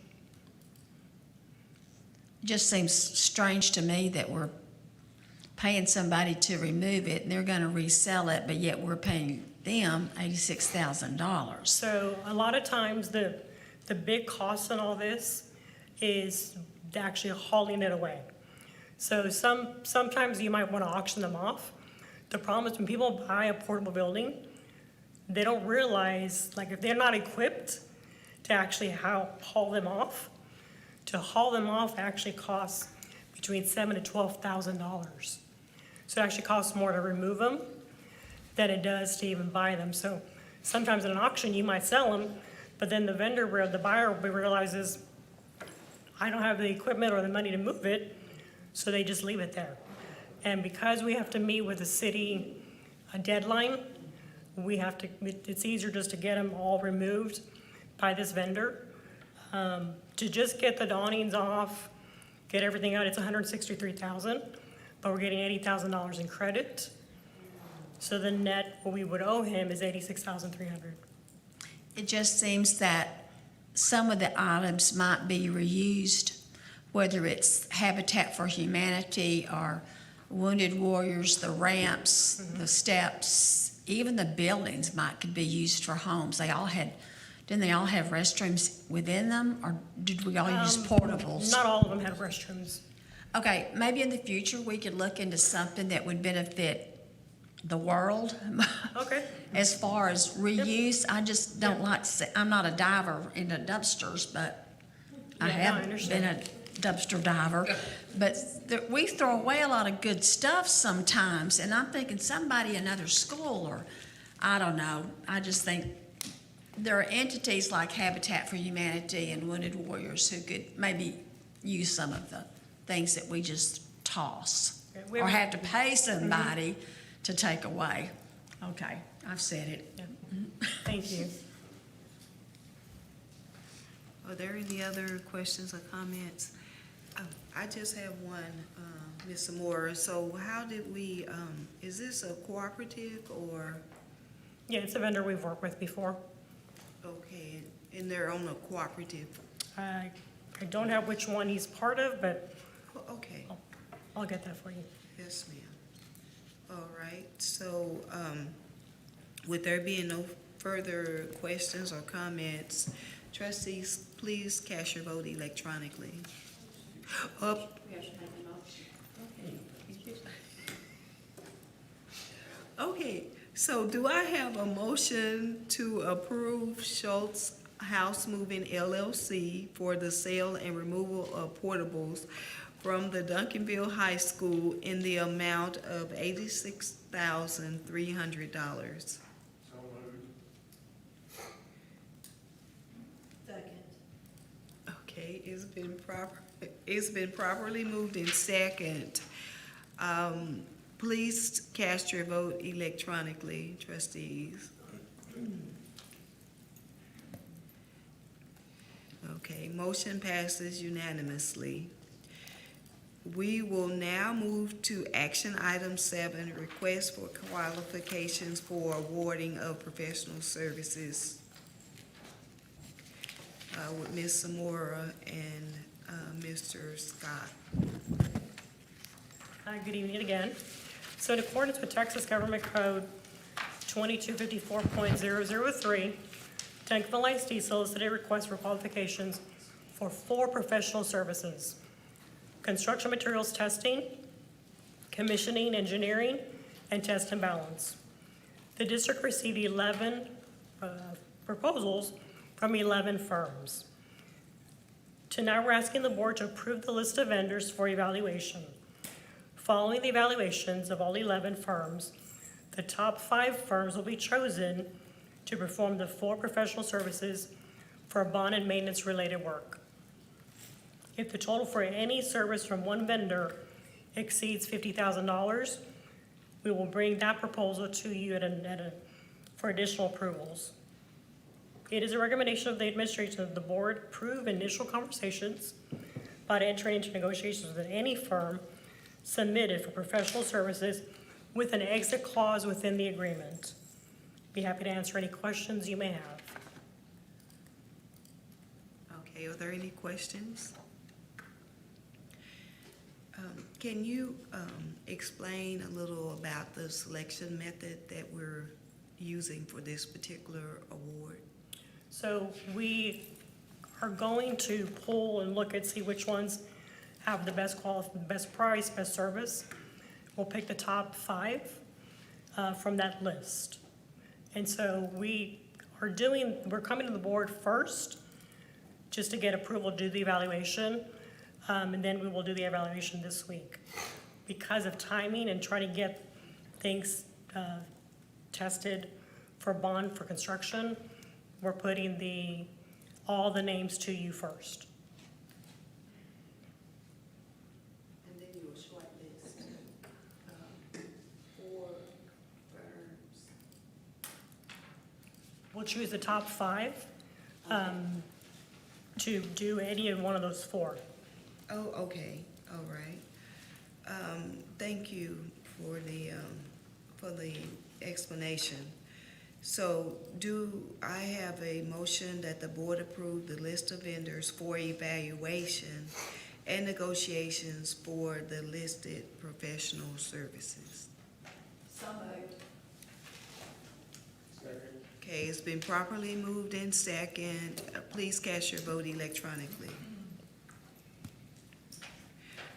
S13: Just seems strange to me that we're paying somebody to remove it and they're going to resell it, but yet we're paying them $86,000.
S15: So a lot of times the big cost in all this is actually hauling it away. So sometimes you might want to auction them off. The problem is when people buy a portable building, they don't realize, like, if they're not equipped to actually haul them off, to haul them off actually costs between $7,000 to $12,000. So it actually costs more to remove them than it does to even buy them. So sometimes in an auction, you might sell them, but then the buyer realizes, I don't have the equipment or the money to move it, so they just leave it there. And because we have to meet with the city a deadline, it's easier just to get them all removed by this vendor. To just get the awnings off, get everything out, it's $163,000, but we're getting $80,000 in credit. So the net, what we would owe him is $86,300.
S13: It just seems that some of the items might be reused, whether it's Habitat for Humanity or Wounded Warriors, the ramps, the steps, even the buildings could be used for homes. Didn't they all have restrooms within them, or did we all use portables?
S15: Not all of them have restrooms.
S13: Okay, maybe in the future we could look into something that would benefit the world.
S15: Okay.
S13: As far as reuse, I just don't like to say, I'm not a diver into dumpsters, but I have been a dumpster diver. But we throw away a lot of good stuff sometimes, and I'm thinking somebody, another school, or I don't know, I just think there are entities like Habitat for Humanity and Wounded Warriors who could maybe use some of the things that we just toss or have to pay somebody to take away. Okay, I've said it.
S15: Yeah. Thank you.
S1: Are there any other questions or comments? I just have one. Ms. Moore, so how did we, is this a cooperative or,
S15: Yeah, it's a vendor we've worked with before.
S1: okay, and they're on a cooperative?
S15: I don't have which one he's part of, but
S1: Okay,
S15: I'll get that for you.
S1: yes, ma'am. All right, so, with there being no further questions or comments, trustees, please cast your vote electronically. Up. Okay, so do I have a motion to approve Schultz House Moving LLC for the sale and removal of portables from the Duncanville High School in the amount of $86,300? Okay, it's been properly moved in second. Please cast your vote electronically, trustees. Okay, motion passes unanimously. We will now move to action item 7, request for qualifications for awarding of professional services. With Ms. Zamora and Mr. Scott.
S15: Good evening again. So in accordance with Texas Government Code 2254.003, Duncanville ISD solicited requests for qualifications for 4 professional services: construction materials testing, commissioning, engineering, and test and balance. The district received 11 proposals from 11 firms. Tonight, we're asking the board to approve the list of vendors for evaluation. Following the evaluations of all 11 firms, the top 5 firms will be chosen to perform the 4 professional services for bond and maintenance related work. If the total for any service from one vendor exceeds $50,000, we will bring that proposal to you for additional approvals. It is a recommendation of the administration that the board approve initial conversations about entering into negotiations with any firm submitted for professional services with an exit clause within the agreement. Be happy to answer any questions you may have.
S1: Okay, are there any questions? Can you explain a little about the selection method that we're using for this particular award?
S15: So we are going to pull and look and see which ones have the best best price, best service. We'll pick the top 5 from that list. And so we're coming to the board first just to get approval to do the evaluation. And then we will do the evaluation this week. Because of timing and trying to get things tested for bond for construction, we're putting all the names to you first.
S1: And then you will shortlist 4 firms.
S15: We'll choose the top 5 to do any of one of those 4.
S1: Oh, okay, all right. Thank you for the explanation. So do I have a motion that the board approve the list of vendors for evaluation and negotiations for the listed professional services?
S4: So moved.
S1: Okay, it's been properly moved in second. Please cast your vote electronically.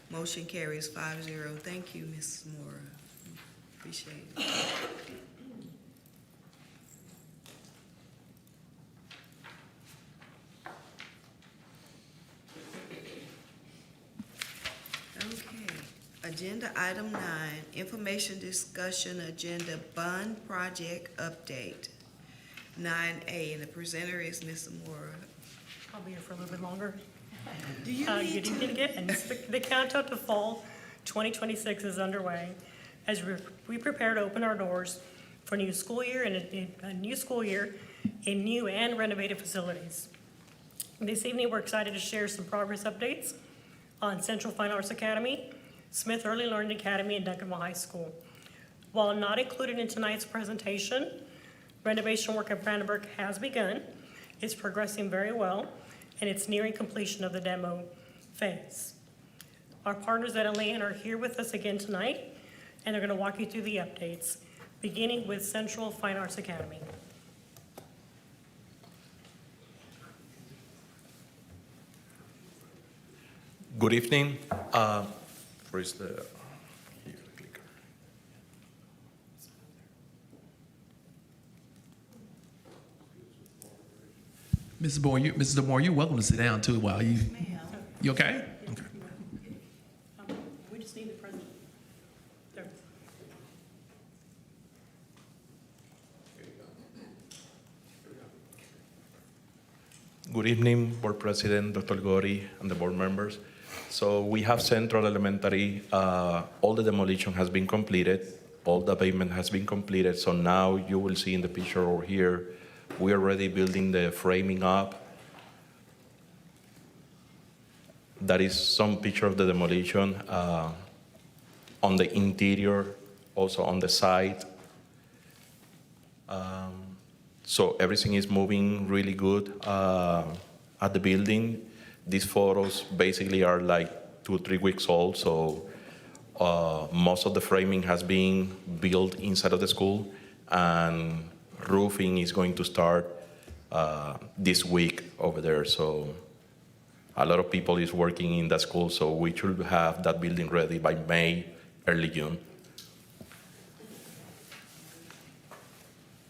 S1: Motion carries 5-0. Thank you, Ms. Moore. Appreciate it. Okay, agenda item 9, information discussion agenda bond project update. 9A, and the presenter is Ms. Moore.
S15: I'll be here for a little bit longer.
S1: Do you need
S15: Good evening again. The countdown to fall 2026 is underway as we prepare to open our doors for a new school year and a new school year in new and renovated facilities. This evening, we're excited to share some progress updates on Central Fine Arts Academy, Smith Early Learning Academy in Duncanville High School. While not included in tonight's presentation, renovation work at Brandenburg has begun. It's progressing very well, and it's nearing completion of the demo phase. Our partners at Elaine are here with us again tonight, and they're going to walk you through the updates, beginning with Central Fine Arts Academy.
S16: Good evening. Where's the here, clicker?
S7: Mrs. DeMoore, you're welcome to sit down too while you okay? Okay.
S15: We just need the president. There.
S16: Good evening, Board President, Dr. Gori, and the board members. So we have Central Elementary. All the demolition has been completed. All the pavement has been completed. So now you will see in the picture over here, we are already building the framing up. That is some picture of the demolition on the interior, also on the side. So everything is moving really good at the building. These photos basically are like 2 or 3 weeks old, so most of the framing has been built inside of the school, and roofing is going to start this week over there. So a lot of people is working in that school, so we should have that building ready by May, early June.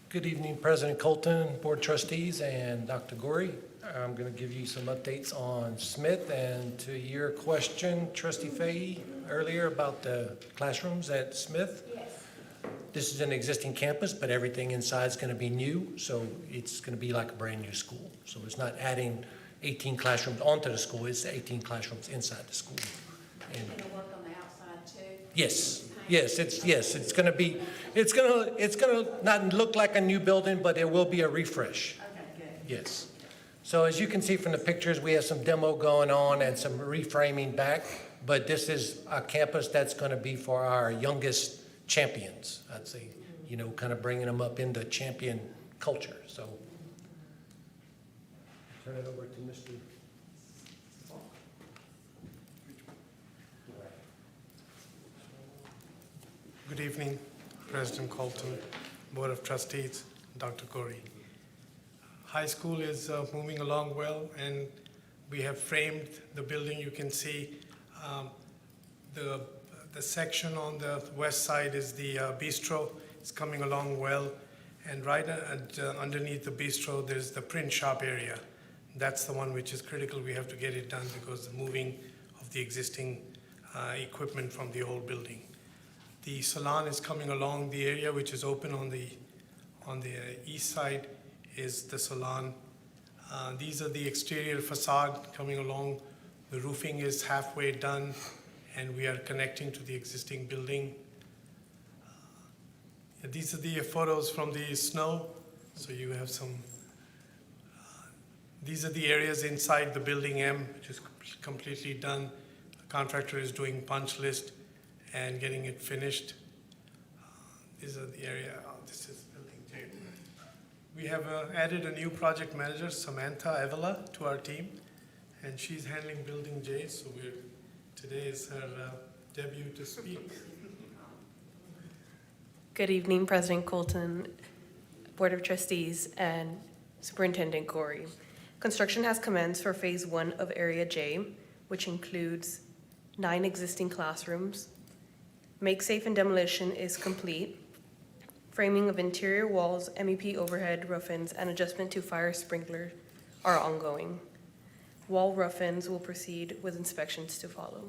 S17: Good evening, President Colton, Board Trustees, and Dr. Gori. I'm going to give you some updates on Smith, and to your question, Trustee Fahey, earlier about the classrooms at Smith. Yes. This is an existing campus, but everything inside is going to be new, so it's going to be like a brand new school. So it's not adding 18 classrooms onto the school, it's 18 classrooms inside the school. And
S13: going to work on the outside too?
S17: yes. Yes, it's going to be, it's going to not look like a new building, but it will be a refresh.
S13: Okay, good.
S17: Yes. So as you can see from the pictures, we have some demo going on and some reframing back, but this is a campus that's going to be for our youngest champions, I'd say, kind of bringing them up into champion culture. So turn it over to Mr.
S18: Good evening, President Colton, Board of Trustees, Dr. Gori. High school is moving along well, and we have framed the building. You can see the section on the west side is the bistro. It's coming along well, and right underneath the bistro, there's the print shop area. That's the one which is critical. We have to get it done because the moving of the existing equipment from the old building. The salon is coming along. The area which is open on the east side is the salon. These are the exterior facade coming along. The roofing is halfway done, and we are connecting to the existing building. These are the photos from the snow. So you have some. These are the areas inside the building M, which is completely done. The contractor is doing punch list and getting it finished. These are the area, this is building J. We have added a new project manager, Samantha Avila, to our team, and she's handling building J, so today is her debut to speak.
S19: Good evening, President Colton, Board of Trustees, and Superintendent Gori. Construction has commenced for Phase 1 of Area J, which includes 9 existing classrooms. Make safe and demolition is complete. Framing of interior walls, MEP overhead rough-ins, and adjustment to fire sprinkler are ongoing. Wall rough-ins will proceed with inspections to follow.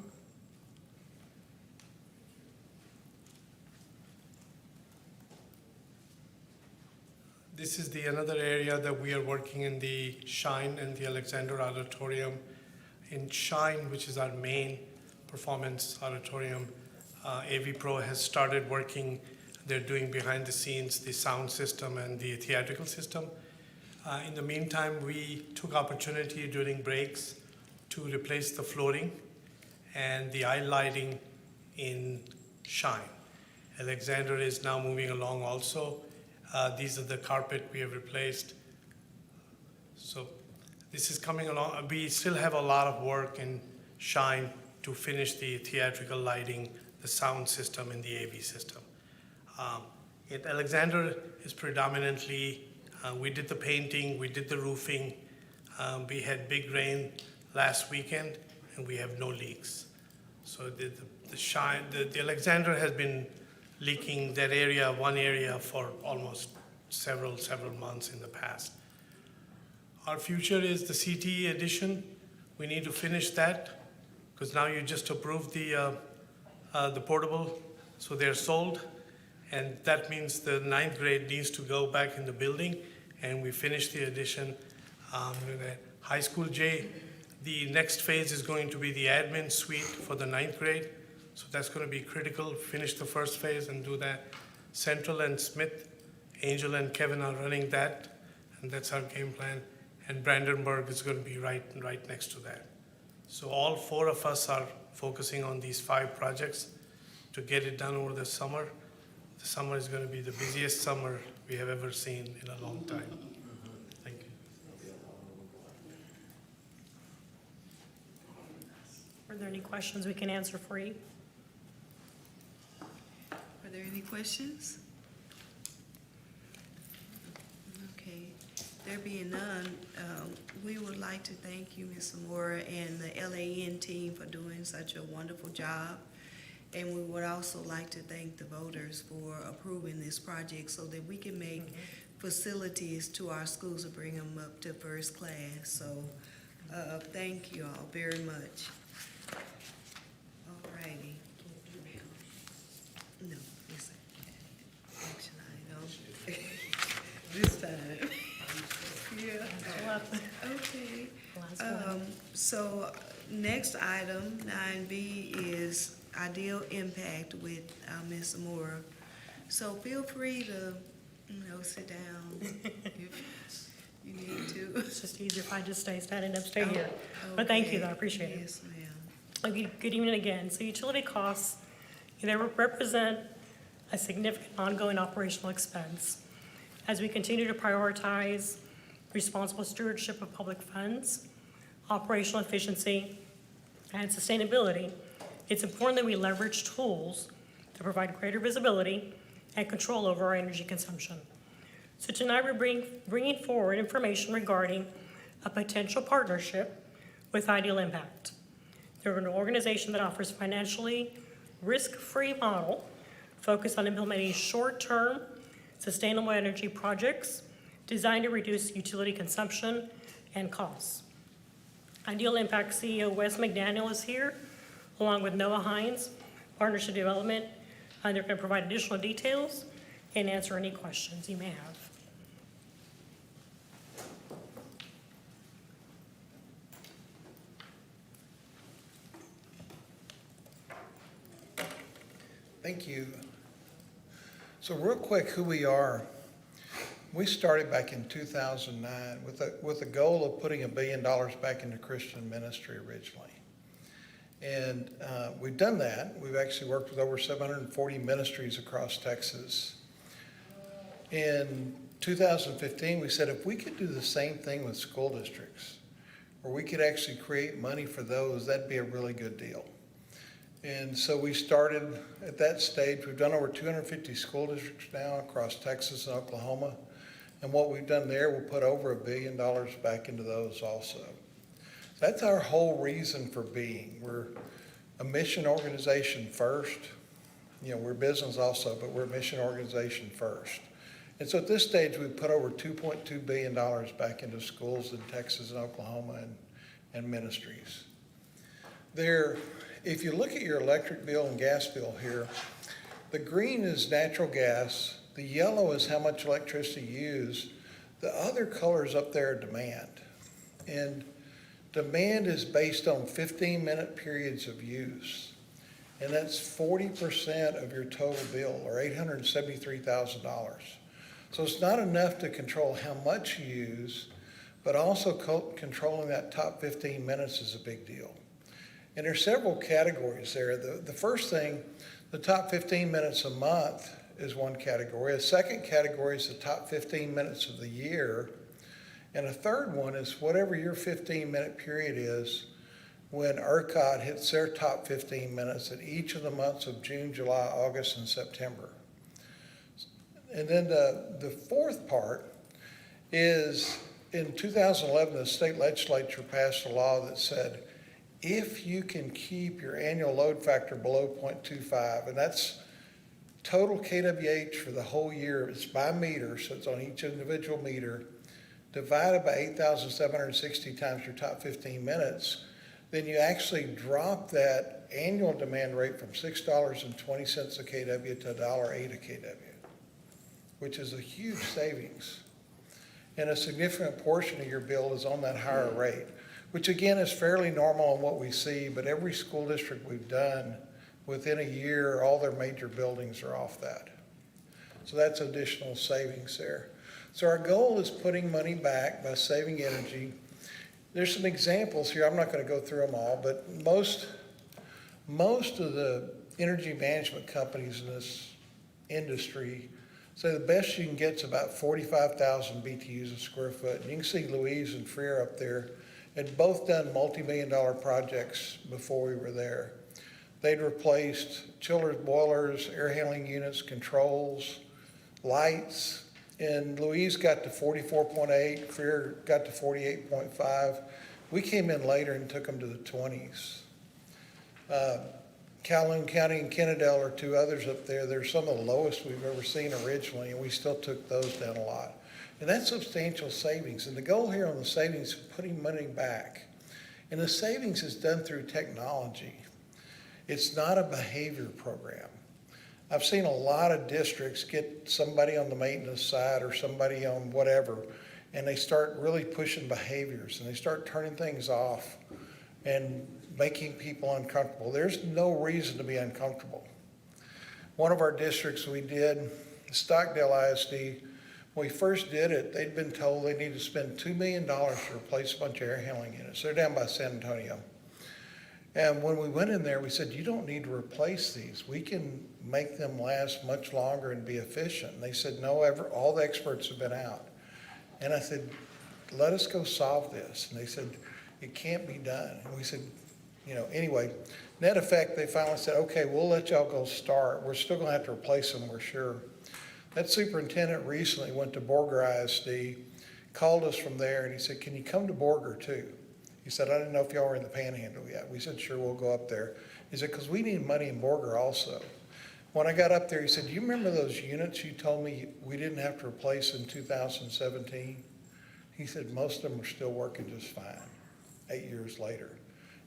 S18: This is another area that we are working in the Shine and the Alexander Auditorium. In Shine, which is our main performance auditorium, AV Pro has started working. They're doing behind the scenes the sound system and the theatrical system. In the meantime, we took opportunity during breaks to replace the flooring and the eye lighting in Shine. Alexander is now moving along also. These are the carpet we have replaced. So this is coming along. We still have a lot of work in Shine to finish the theatrical lighting, the sound system, and the AV system. At Alexander is predominantly, we did the painting, we did the roofing. We had big rain last weekend, and we have no leaks. So the Alexander has been leaking that area, one area, for almost several months in the past. Our future is the CTE addition. We need to finish that, because now you just approved the portable, so they're sold. And that means the 9th grade needs to go back in the building, and we finish the addition. High school J, the next phase is going to be the admin suite for the 9th grade. So that's going to be critical. Finish the first phase and do that. Central and Smith, Angel and Kevin are running that, and that's our game plan. And Brandenburg is going to be right next to that. So all 4 of us are focusing on these 5 projects to get it done over the summer. The summer is going to be the busiest summer we have ever seen in a long time. Thank you.
S15: Are there any questions we can answer for you?
S1: Are there any questions? Okay, there being none, we would like to thank you, Ms. Zamora, and the LAN team for doing such a wonderful job. And we would also like to thank the voters for approving this project so that we can make facilities to our schools and bring them up to first class. So thank you all very much. All righty. No, it's an action item. This time. Yeah. Okay. So next item, 9B, is ideal impact with Ms. Moore. So feel free to, sit down if you need to.
S15: It's just easier if I just standing up, stay here. But thank you, though, I appreciate it.
S1: Yes, ma'am.
S15: Good evening again. So utility costs, they represent a significant ongoing operational expense. As we continue to prioritize responsible stewardship of public funds, operational efficiency, and sustainability, it's important that we leverage tools to provide greater visibility and control over our energy consumption. So tonight we're bringing forward information regarding a potential partnership with Ideal Impact. They're an organization that offers financially risk-free model focused on implementing short-term sustainable energy projects designed to reduce utility consumption and costs. Ideal Impact CEO Wes McDaniel is here, along with Noah Hines, Partnership Development, and they're going to provide additional details and answer any questions you may have.
S20: Thank you. So real quick, who we are. We started back in 2009 with a goal of putting $1 billion back into Christian ministry originally. And we've done that. We've actually worked with over 740 ministries across Texas. In 2015, we said if we could do the same thing with school districts, or we could actually create money for those, that'd be a really good deal. And so we started at that stage. We've done over 250 school districts now across Texas and Oklahoma. And what we've done there, we'll put over $1 billion back into those also. That's our whole reason for being. We're a mission organization first. We're business also, but we're a mission organization first. And so at this stage, we've put over $2.2 billion back into schools in Texas and Oklahoma and ministries. If you look at your electric bill and gas bill here, the green is natural gas, the yellow is how much electricity you use, the other colors up there are demand. And demand is based on 15-minute periods of use. And that's 40% of your total bill, or $873,000. So it's not enough to control how much you use, but also controlling that top 15 minutes is a big deal. And there's several categories there. The first thing, the top 15 minutes a month is one category. A second category is the top 15 minutes of the year. And a third one is whatever your 15-minute period is when ERCOT hits their top 15 minutes in each of the months of June, July, August, and September. And then the fourth part is in 2011, the state legislature passed a law that said, if you can keep your annual load factor below 0.25, and that's total kWh for the whole year, it's by meter, so it's on each individual meter, divided by 8,760 times your top 15 minutes, then you actually drop that annual demand rate from $6.20 a kW to $1.08 a kW, which is a huge savings. And a significant portion of your bill is on that higher rate, which again is fairly normal in what we see, but every school district we've done, within a year, all their major buildings are off that. So that's additional savings there. So our goal is putting money back by saving energy. There's some examples here. I'm not going to go through them all, but most of the energy management companies in this industry say the best you can get is about 45,000 BTUs a square foot. And you can see Louise and Freer up there had both done multi-million-dollar projects before we were there. They'd replaced chillers, boilers, air handling units, controls, lights. And Louise got to 44.8, Freer got to 48.5. We came in later and took them to the 20s. Calhoun County and Kennedale are two others up there. They're some of the lowest we've ever seen originally, and we still took those down a lot. And that's substantial savings. And the goal here on the savings is putting money back. And the savings is done through technology. It's not a behavior program. I've seen a lot of districts get somebody on the maintenance side or somebody on whatever, and they start really pushing behaviors, and they start turning things off and making people uncomfortable. There's no reason to be uncomfortable. One of our districts we did, Stockdale ISD, when we first did it, they'd been told they needed to spend $2 million to replace a bunch of air handling units. They're down by San Antonio. And when we went in there, we said, you don't need to replace these. We can make them last much longer and be efficient. And they said, no, all the experts have been out. And I said, let us go solve this. And they said, it can't be done. And we said, anyway, net effect, they finally said, okay, we'll let y'all go start. We're still gonna have to replace them, we're sure. That superintendent recently went to Borger ISD, called us from there, and he said, can you come to Borger too? He said, I didn't know if y'all were in the Panhandle yet. We said, sure, we'll go up there. He said, because we need money in Borger also. When I got up there, he said, do you remember those units you told me we didn't have to replace in 2017? He said, most of them are still working just fine, 8 years later.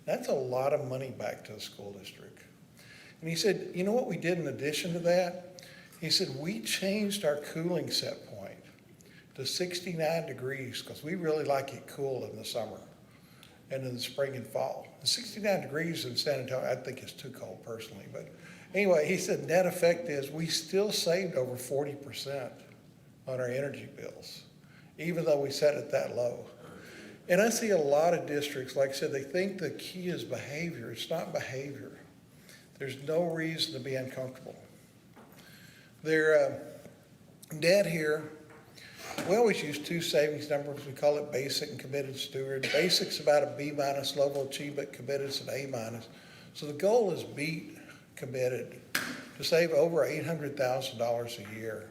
S20: That's a lot of money back to the school district. And he said, you know what we did in addition to that? He said, we changed our cooling set point to 69 degrees because we really like it cool in the summer and in the spring and fall. 69 degrees in San Antonio, I think it's too cold personally. But anyway, he said net effect is we still saved over 40% on our energy bills, even though we set it that low. And I see a lot of districts, like I said, they think the key is behavior. It's not behavior. There's no reason to be uncomfortable. Their debt here, we always use two savings numbers. We call it basic and committed steward. Basic's about a B- level achievement, committed's an A-. So the goal is beat committed to save over $800,000 a year.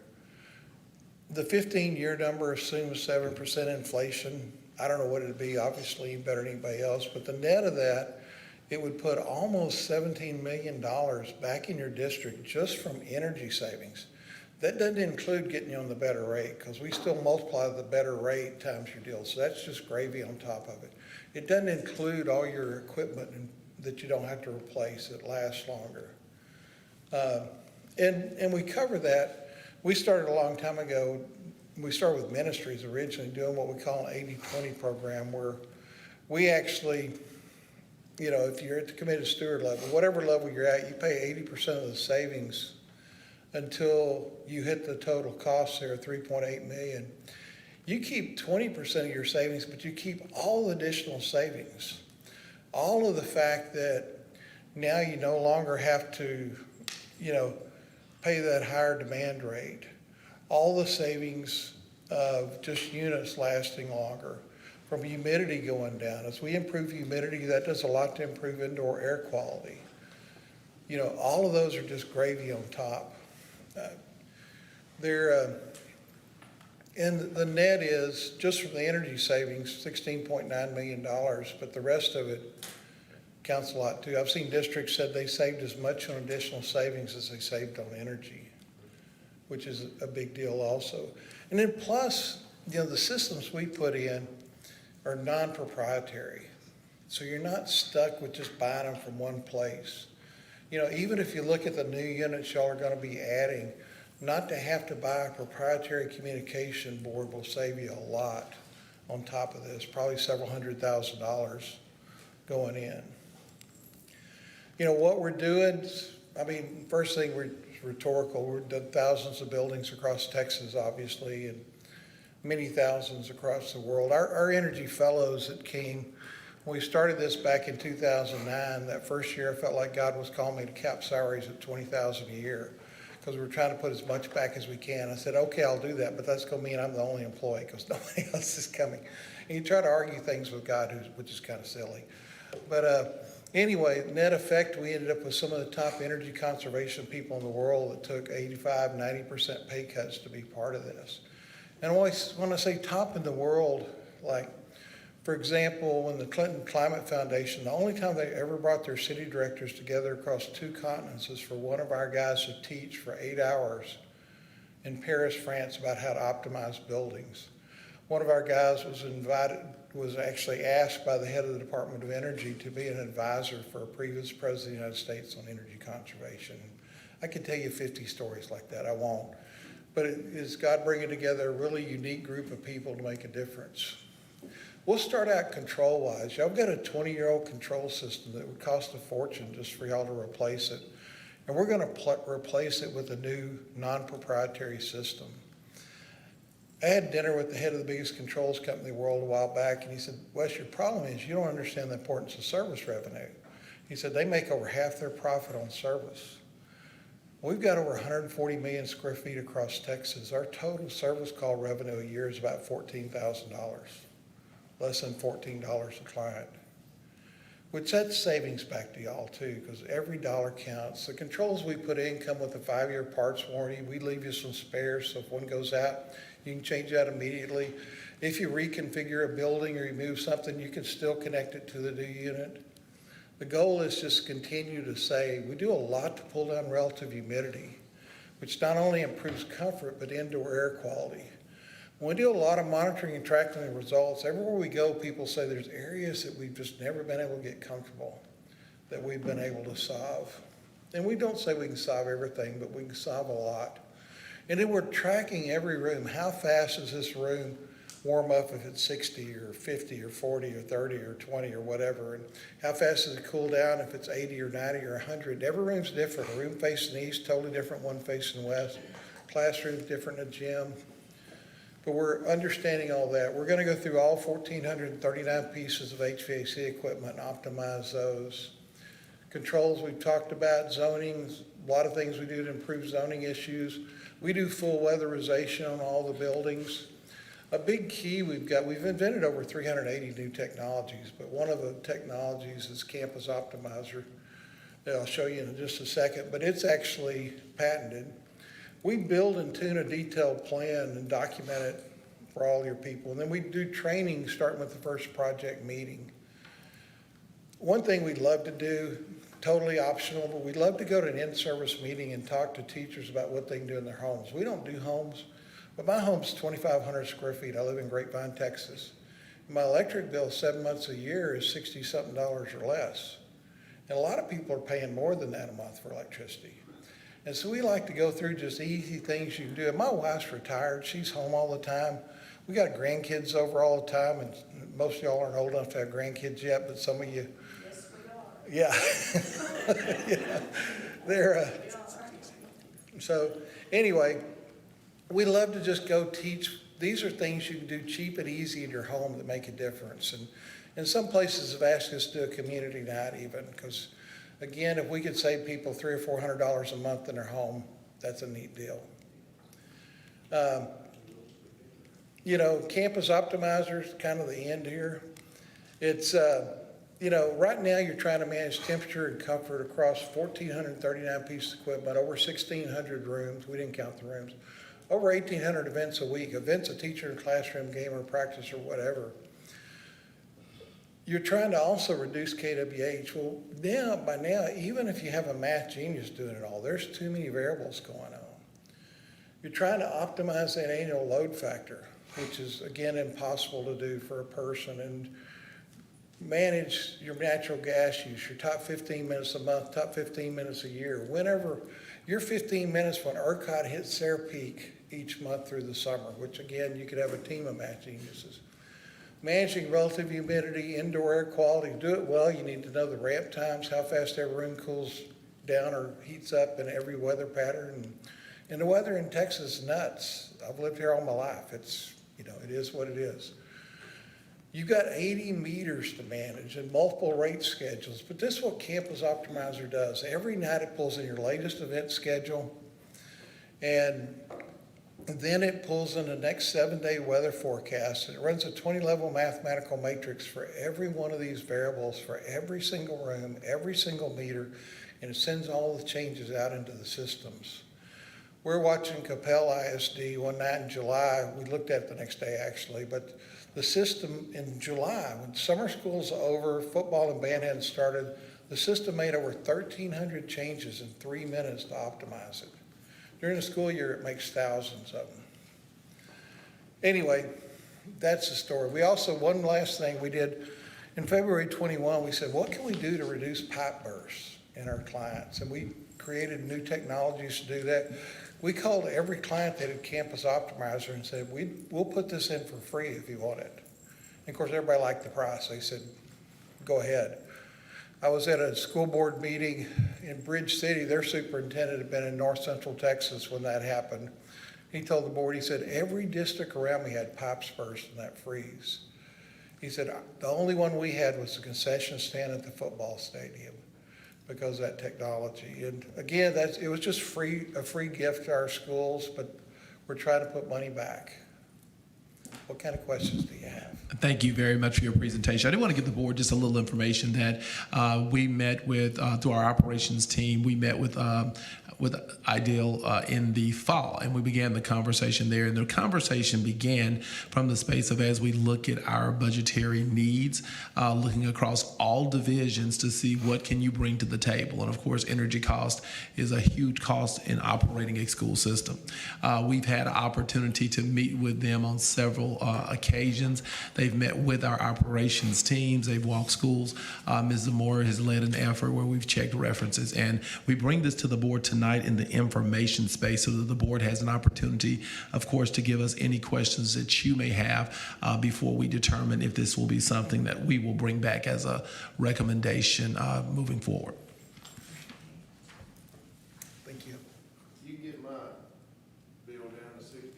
S20: The 15-year number assumes 7% inflation. I don't know what it'd be, obviously better than anybody else, but the net of that, it would put almost $17 million back in your district just from energy savings. That doesn't include getting you on the better rate, because we still multiply the better rate times your deal, so that's just gravy on top of it. It doesn't include all your equipment that you don't have to replace. It lasts longer. And we cover that. We started a long time ago. We started with ministries originally doing what we call an 80-20 program, where we actually, if you're at the committed steward level, whatever level you're at, you pay 80% of the savings until you hit the total cost there, $3.8 million. You keep 20% of your savings, but you keep all the additional savings all of the fact that now you no longer have to, pay that higher demand rate, all the savings of just units lasting longer, from humidity going down. As we improve humidity, that does a lot to improve indoor air quality. All of those are just gravy on top. And the net is, just from the energy savings, $16.9 million, but the rest of it counts a lot too. I've seen districts said they saved as much on additional savings as they saved on energy, which is a big deal also. And then plus, the systems we put in are non-proprietary. So you're not stuck with just buying them from one place. Even if you look at the new units y'all are going to be adding, not to have to buy a proprietary communication board will save you a lot on top of this, probably several $100,000 going in. What we're doing, first thing, we're rhetorical. We've done thousands of buildings across Texas, obviously, and many thousands across the world. Our energy fellows that came, when we started this back in 2009, that first year I felt like God was calling me to cap salaries at $20,000 a year, because we were trying to put as much back as we can. I said, okay, I'll do that, but that's going to mean I'm the only employee because nobody else is coming. And you try to argue things with God, which is kind of silly. But anyway, net effect, we ended up with some of the top energy conservation people in the world that took 85, 90% pay cuts to be part of this. And when I say top in the world, like, for example, when the Clinton Climate Foundation, the only time they ever brought their city directors together across 2 continents is for one of our guys to teach for 8 hours in Paris, France, about how to optimize buildings. One of our guys was actually asked by the head of the Department of Energy to be an advisor for a previous president of the United States on energy conservation. I could tell you 50 stories like that, I won't. But it's God bringing together a really unique group of people to make a difference. We'll start out control-wise. Y'all got a 20-year-old control system that would cost a fortune just for y'all to replace it. And we're going to replace it with a new non-proprietary system. I had dinner with the head of the biggest controls company in the world a while back, and he said, Wes, your problem is you don't understand the importance of service revenue. He said, they make over half their profit on service. We've got over 140 million square feet across Texas. Our total service call revenue a year is about $14,000. Less than $14 a client, which that's savings back to y'all too, because every dollar counts. The controls we put in come with a 5-year parts warranty. We leave you some spares, so if one goes out, you can change that immediately. If you reconfigure a building or you move something, you can still connect it to the new unit. The goal is just continue to save. We do a lot to pull down relative humidity, which not only improves comfort, but indoor air quality. When we do a lot of monitoring and tracking the results, everywhere we go, people say there's areas that we've just never been able to get comfortable, that we've been able to solve. And we don't say we can solve everything, but we can solve a lot. And then we're tracking every room. How fast does this room warm up if it's 60 or 50 or 40 or 30 or 20 or whatever? And how fast does it cool down if it's 80 or 90 or 100? Every room's different. A room facing east, totally different, one facing west. Classroom's different in a gym. But we're understanding all that. We're going to go through all 1,439 pieces of HVAC equipment and optimize those. Controls we've talked about, zoning, a lot of things we do to improve zoning issues. We do full weatherization on all the buildings. A big key we've invented over 380 new technologies, but one of the technologies is Campus Optimizer that I'll show you in just a second, but it's actually patented. We build and tune a detailed plan and document it for all your people. And then we do training starting with the first project meeting. One thing we'd love to do, totally optional, but we'd love to go to an in-service meeting and talk to teachers about what they can do in their homes. We don't do homes, but my home's 2,500 square feet. I live in Grapevine, Texas. My electric bill 7 months a year is $60-something or less. And a lot of people are paying more than that a month for electricity. And so we like to go through just easy things you can do. And my wife's retired. She's home all the time. We got grandkids over all the time, and most of y'all aren't old enough to have grandkids yet, but some of you. Yes, we are. Yeah. They're, so anyway, we love to just go teach. These are things you can do cheap and easy in your home that make a difference. And And some places have asked us to do a community night even, because again, if we could save people $300 or $400 a month in their home, that's a neat deal. You know, Campus Optimizer's kind of the end here. It's, you know, right now you're trying to manage temperature and comfort across 1,439 pieces of equipment, over 1,600 rooms. We didn't count the rooms. Over 1,800 events a week, events a teacher in classroom, game or practice or whatever. You're trying to also reduce KWH. Well, by now, even if you have a math genius doing it all, there's too many variables going on. You're trying to optimize that annual load factor, which is, again, impossible to do for a person, and manage your natural gas use, your top 15 minutes a month, top 15 minutes a year. Whenever your 15 minutes when ERCOT hits their peak each month through the summer, which again, you could have a team of math geniuses. Managing relative humidity, indoor air quality, do it well. You need to know the ramp times, how fast every room cools down or heats up in every weather pattern. And the weather in Texas is nuts. I've lived here all my life. It's, you know, it is what it is. You've got 80 meters to manage and multiple rate schedules, but this is what Campus Optimizer does. Every night it pulls in your latest event schedule, and then it pulls in the next 7-day weather forecast, and it runs a 20-level mathematical matrix for every one of these variables, for every single room, every single meter, and it sends all the changes out into the systems. We're watching Capel ISD one night in July. We looked at it the next day, actually, but the system in July, when summer school's over, football and band hadn't started, the system made over 1,300 changes in 3 minutes to optimize it. During the school year, it makes thousands of them. Anyway, that's the story. We also, one last thing we did, in February 21, we said, what can we do to reduce pipe bursts in our clients? And we created new technologies to do that. We called every client that had Campus Optimizer and said, we'll put this in for free if you want it. And of course, everybody liked the price. They said, go ahead. I was at a school board meeting in Bridge City. Their superintendent had been in North Central Texas when that happened. He told the board, he said, every district around me had pipes burst in that freeze. He said, the only one we had was the concession stand at the football stadium, because of that technology. And again, it was just a free gift to our schools, but we're trying to put money back. What kind of questions do you have?
S7: Thank you very much for your presentation. I do want to give the board just a little information that we met with, through our operations team, we met with Ideal in the fall, and we began the conversation there. And the conversation began from the space of, as we look at our budgetary needs, looking across all divisions to see what can you bring to the table. And of course, energy cost is a huge cost in operating a school system. We've had an opportunity to meet with them on several occasions. They've met with our operations teams. They've walked schools. Ms. Zamora has led an effort where we've checked references. And we bring this to the board tonight in the information space so that the board has an opportunity, of course, to give us any questions that you may have before we determine if this will be something that we will bring back as a recommendation moving forward.
S20: Thank you.
S14: You can get my bill down to $60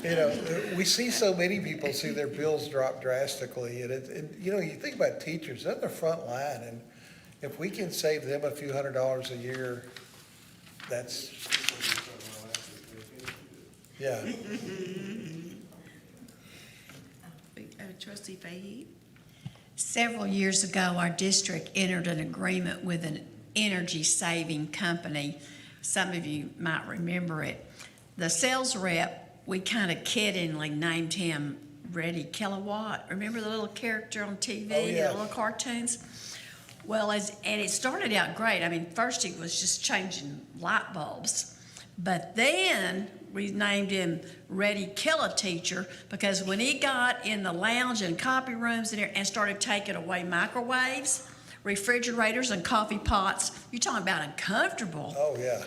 S20: You know, we see so many people see their bills drop drastically, and you know, you think about teachers, they're on the front line, and if we can save them a few $100s a year, that's, yeah.
S1: Trustee Fahey?
S13: Several years ago, our district entered an agreement with an energy-saving company. Some of you might remember it. The sales rep, we kind of kiddingly named him Ready Kilowatt. Remember the little character on TV,
S20: Oh, yeah.
S13: the little cartoons? Well, and it started out great. I mean, first he was just changing light bulbs. But then we named him Ready Kill a Teacher, because when he got in the lounge and copy rooms and started taking away microwaves, refrigerators, and coffee pots, you're talking about uncomfortable.
S20: Oh, yeah.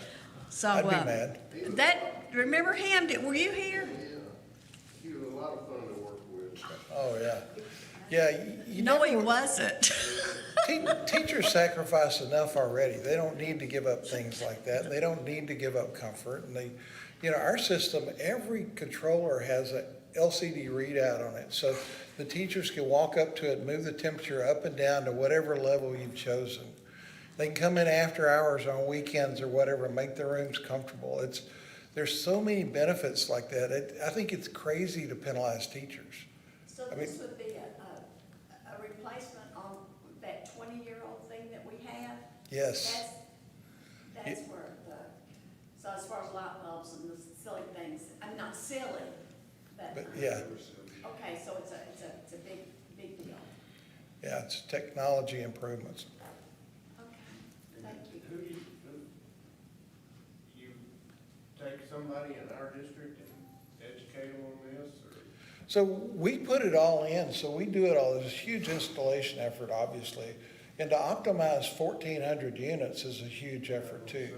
S13: So
S20: I'd be mad.
S13: Remember him? Were you here?
S14: He was a lot of fun to work with.
S20: Oh, yeah. Yeah,
S13: No, he wasn't.
S20: Teachers sacrifice enough already. They don't need to give up things like that. They don't need to give up comfort. And they, you know, our system, every controller has a LCD readout on it. So the teachers can walk up to it, move the temperature up and down to whatever level you've chosen. They can come in after hours on weekends or whatever, and make their rooms comfortable. There's so many benefits like that. I think it's crazy to penalize teachers.
S13: So this would be a replacement on that 20-year-old thing that we have?
S20: Yes.
S13: That's where so as far as light bulbs and the silly things, I'm not silly,
S20: But yeah,
S13: okay, so it's a big deal.
S20: yeah, it's technology improvements.
S13: Thank you.
S14: Who you take somebody in our district and educate them on this, or?
S20: So we put it all in, so we do it all. There's a huge installation effort, obviously. And to optimize 1,400 units is a huge effort too.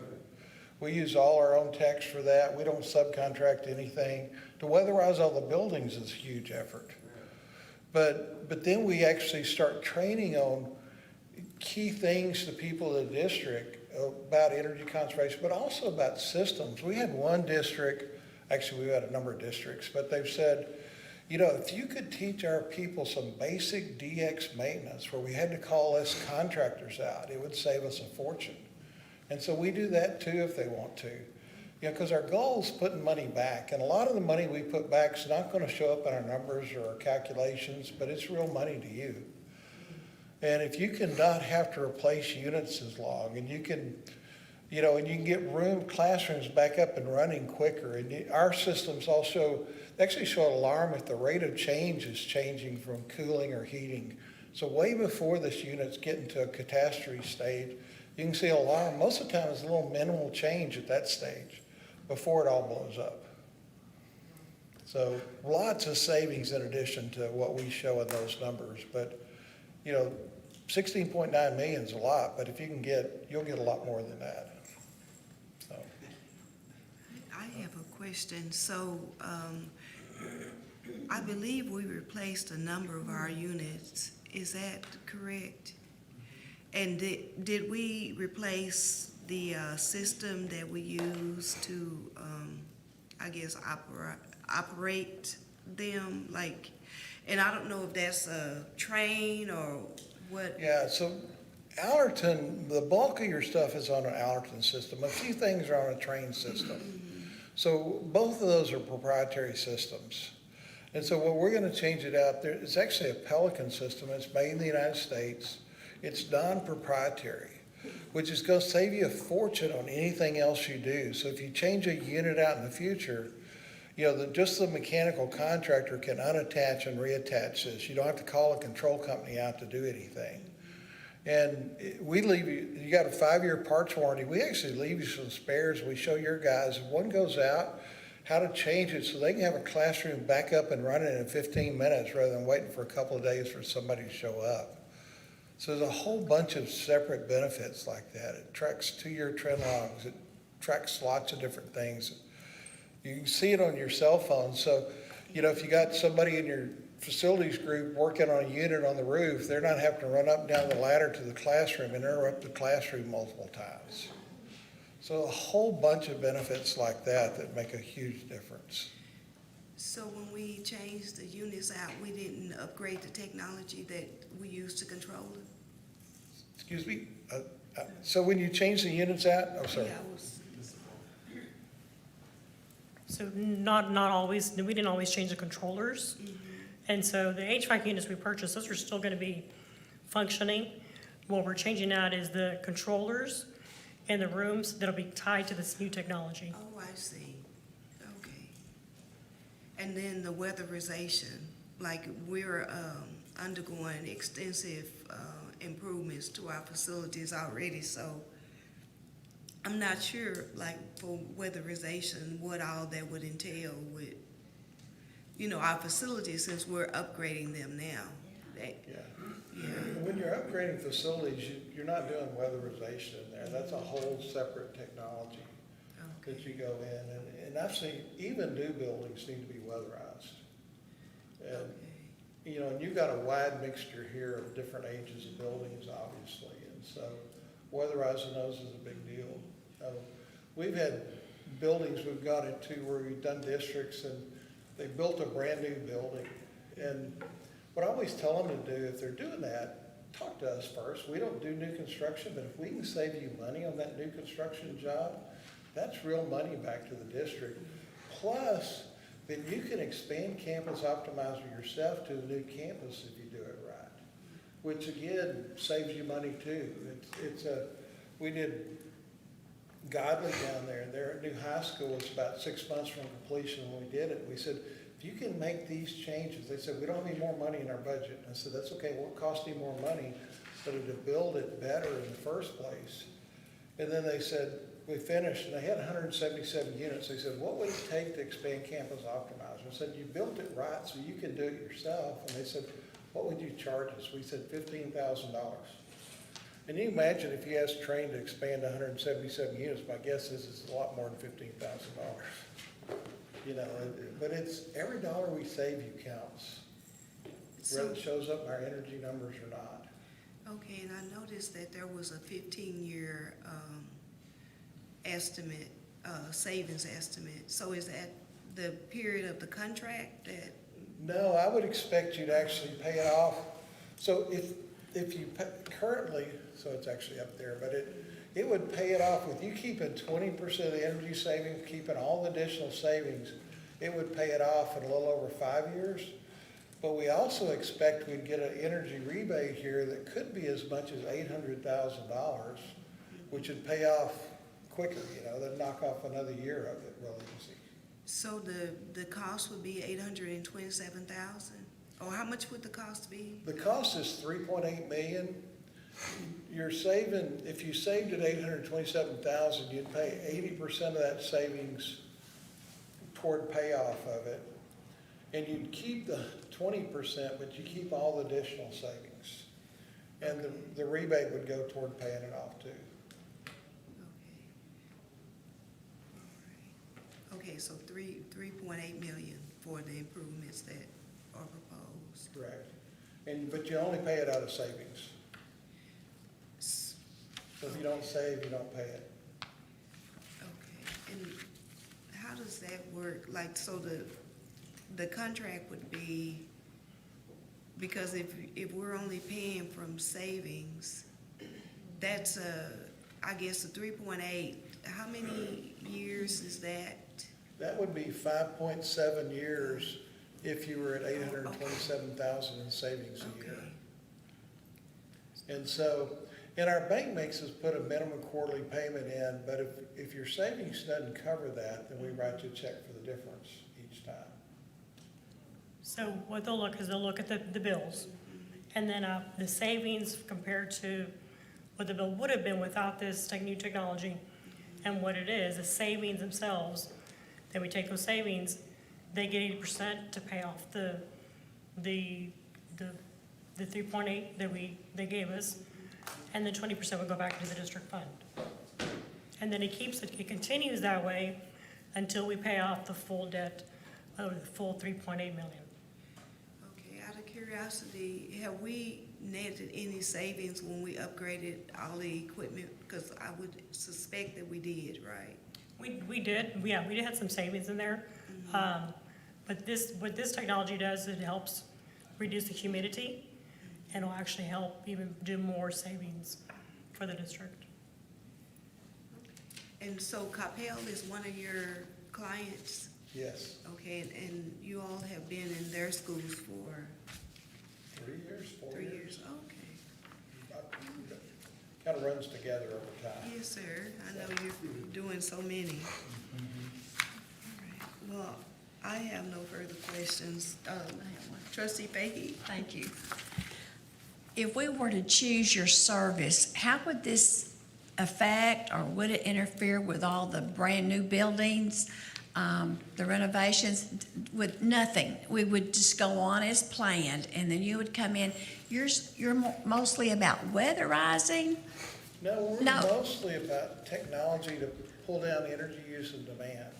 S20: We use all our own techs for that. We don't subcontract anything. To weatherize all the buildings is a huge effort. But then we actually start training on key things to people in the district about energy conservation, but also about systems. We had one district, actually we've had a number of districts, but they've said, you know, if you could teach our people some basic DX maintenance where we had to call less contractors out, it would save us a fortune. And so we do that too if they want to. You know, because our goal is putting money back. And a lot of the money we put back is not going to show up in our numbers or our calculations, but it's real money to you. And if you can not have to replace units as long, and you can, you know, and you can get classrooms back up and running quicker. And our systems also actually show an alarm if the rate of change is changing from cooling or heating. So way before this unit's getting to a catastrophe stage, you can see an alarm. Most of the time it's a little minimal change at that stage before it all blows up. So lots of savings in addition to what we show in those numbers. But, you know, 16.9 million is a lot, but if you can you'll get a lot more than that. So.
S1: I have a question. So I believe we replaced a number of our units. Is that correct? And did we replace the system that we use to, I guess, operate them? Like, and I don't know if that's a train or what.
S20: Yeah, so Allerton, the bulk of your stuff is on an Allerton system. A few things are on a train system. So both of those are proprietary systems. And so what we're going to change it out there, it's actually a Pelican system. It's made in the United States. It's non-proprietary, which is going to save you a fortune on anything else you do. So if you change a unit out in the future, you know, just the mechanical contractor can unattach and reattach this. You don't have to call a control company out to do anything. And we leave you got a 5-year parts warranty. We actually leave you some spares. We show your guys, if one goes out, how to change it so they can have a classroom back up and running in 15 minutes rather than waiting for a couple of days for somebody to show up. So there's a whole bunch of separate benefits like that. It tracks 2-year trend logs. It tracks lots of different things. You can see it on your cell phone. So, you know, if you got somebody in your facilities group working on a unit on the roof, they're not having to run up and down the ladder to the classroom and interrupt the classroom multiple times. So a whole bunch of benefits like that make a huge difference.
S1: So when we changed the units out, we didn't upgrade the technology that we use to control it?
S20: Excuse me? So when you change the units out, oh, sorry.
S1: Yeah,
S15: So not always, we didn't always change the controllers. And so the HVAC units we purchased, those are still going to be functioning. What we're changing out is the controllers and the rooms that'll be tied to this new technology.
S1: Oh, I see. Okay. And then the weatherization, like we're undergoing extensive improvements to our facilities already, so I'm not sure, like for weatherization, what all that would entail with, you know, our facilities since we're upgrading them now.
S20: When you're upgrading facilities, you're not doing weatherization in there. That's a whole separate technology that you go in. And I've seen even new buildings need to be weatherized. And you know, and you've got a wide mixture here of different ages of buildings, obviously, and so weatherizing those is a big deal. We've had buildings we've gone into where we've done districts and they built a brand new building. And what I always tell them to do, if they're doing that, talk to us first. We don't do new construction, but if we can save you money on that new construction job, that's real money back to the district. Plus, then you can expand Campus Optimizer yourself to a new campus if you do it right, which again saves you money too. We did Godly down there. They're at new high school. It's about 6 months from completion when we did it. We said, if you can make these changes, they said, we don't have any more money in our budget. I said, that's okay, it won't cost you more money, but to build it better in the first place. And then they said, we finished, and they had 177 units. They said, what would it take to expand Campus Optimizer? I said, you built it right so you can do it yourself. And they said, what would you charge us? We said, $15,000. And you imagine if you asked Train to expand 177 units, my guess is it's a lot more than $15,000. You know, but it's every dollar we save you counts, whether it shows up in our energy numbers or not.
S1: Okay, and I noticed that there was a 15-year estimate, savings estimate. So is that the period of the contract that?
S20: No, I would expect you to actually pay it off. So if you currently, so it's actually up there, but it would pay it off with you keeping 20% of the energy savings, keeping all the additional savings, it would pay it off in a little over 5 years. But we also expect we'd get an energy rebate here that could be as much as $800,000, which would pay off quicker, you know, they'd knock off another year of it real easy.
S1: So the cost would be $827,000? Or how much would the cost be?
S20: The cost is $3.8 million. You're saving, if you saved at $827,000, you'd pay 80% of that savings toward payoff of it. And you'd keep the 20%, but you keep all the additional savings. And the rebate would go toward paying it off too.
S1: Okay, so 3.8 million for the improvements that are proposed.
S20: Correct. But you only pay it out of savings. So if you don't save, you don't pay it.
S1: Okay, and how does that work? Like, so the contract would be, because if we're only paying from savings, that's I guess a 3.8, how many years is that?
S20: That would be 5.7 years if you were at $827,000 in savings a year. And so, and our bank makes us put a minimum quarterly payment in, but if your savings doesn't cover that, then we write you a check for the difference each time.
S15: So what they'll look is they'll look at the bills, and then the savings compared to what the bill would have been without this new technology, and what it is, the savings themselves. Then we take those savings, they get 80% to pay off the 3.8 that they gave us, and then 20% would go back into the district fund. And then it continues that way until we pay off the full debt of the full 3.8 million.
S1: Okay, out of curiosity, have we netted any savings when we upgraded all the equipment? Because I would suspect that we did, right?
S15: We did, yeah, we had some savings in there. But what this technology does, it helps reduce the humidity, and will actually help even do more savings for the district.
S1: And so Capel is one of your clients?
S20: Yes.
S1: Okay, and you all have been in their schools for?
S20: 3 years, 4 years.
S1: 3 years, okay.
S20: Kind of runs together over time.
S1: Yes, sir. I know you're doing so many. All right. Well, I have no further questions. Trustee Fahey?
S13: Thank you. If we were to choose your service, how would this affect, or would it interfere with all the brand-new buildings, the renovations? With nothing. We would just go on as planned, and then you would come in. You're mostly about weatherizing?
S20: No, we're mostly about technology to pull down energy use and demand.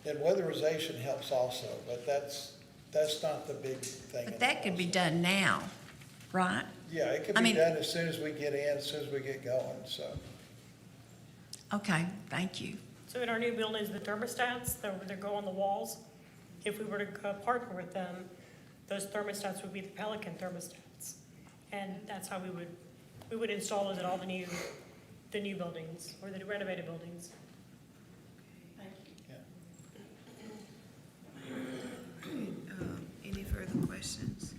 S20: And weatherization helps also, but that's That's not the big thing.
S13: But that could be done now, right?
S20: Yeah, it could
S13: I
S20: be
S13: mean-
S20: done as soon as we get in, as soon as we get going, so.
S13: Okay, thank you.
S15: So in our new buildings, the thermostats that go on the walls, if we were to partner with them, those thermostats would be the Pelican thermostats. And that's how we would install it at all the new buildings or the renovated buildings.
S1: Any further questions?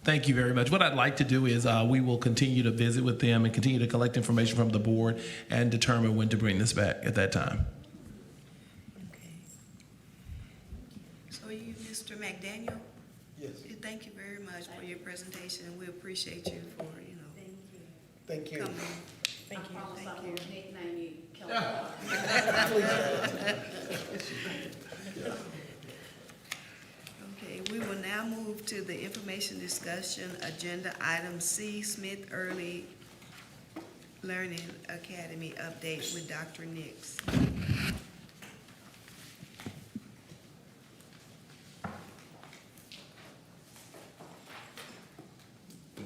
S7: Thank you very much. What I'd like to do is we will continue to visit with them and continue to collect information from the board and determine when to bring this back at that time.
S1: Okay. So you, Mr. McDaniel?
S20: Yes.
S1: Thank you very much for your presentation. We appreciate you for,
S20: Thank you.
S1: coming.
S15: Thank you.
S1: Thank you. Okay, we will now move to the information discussion, agenda item C, Smith Early Learning Academy update with Dr. Nix.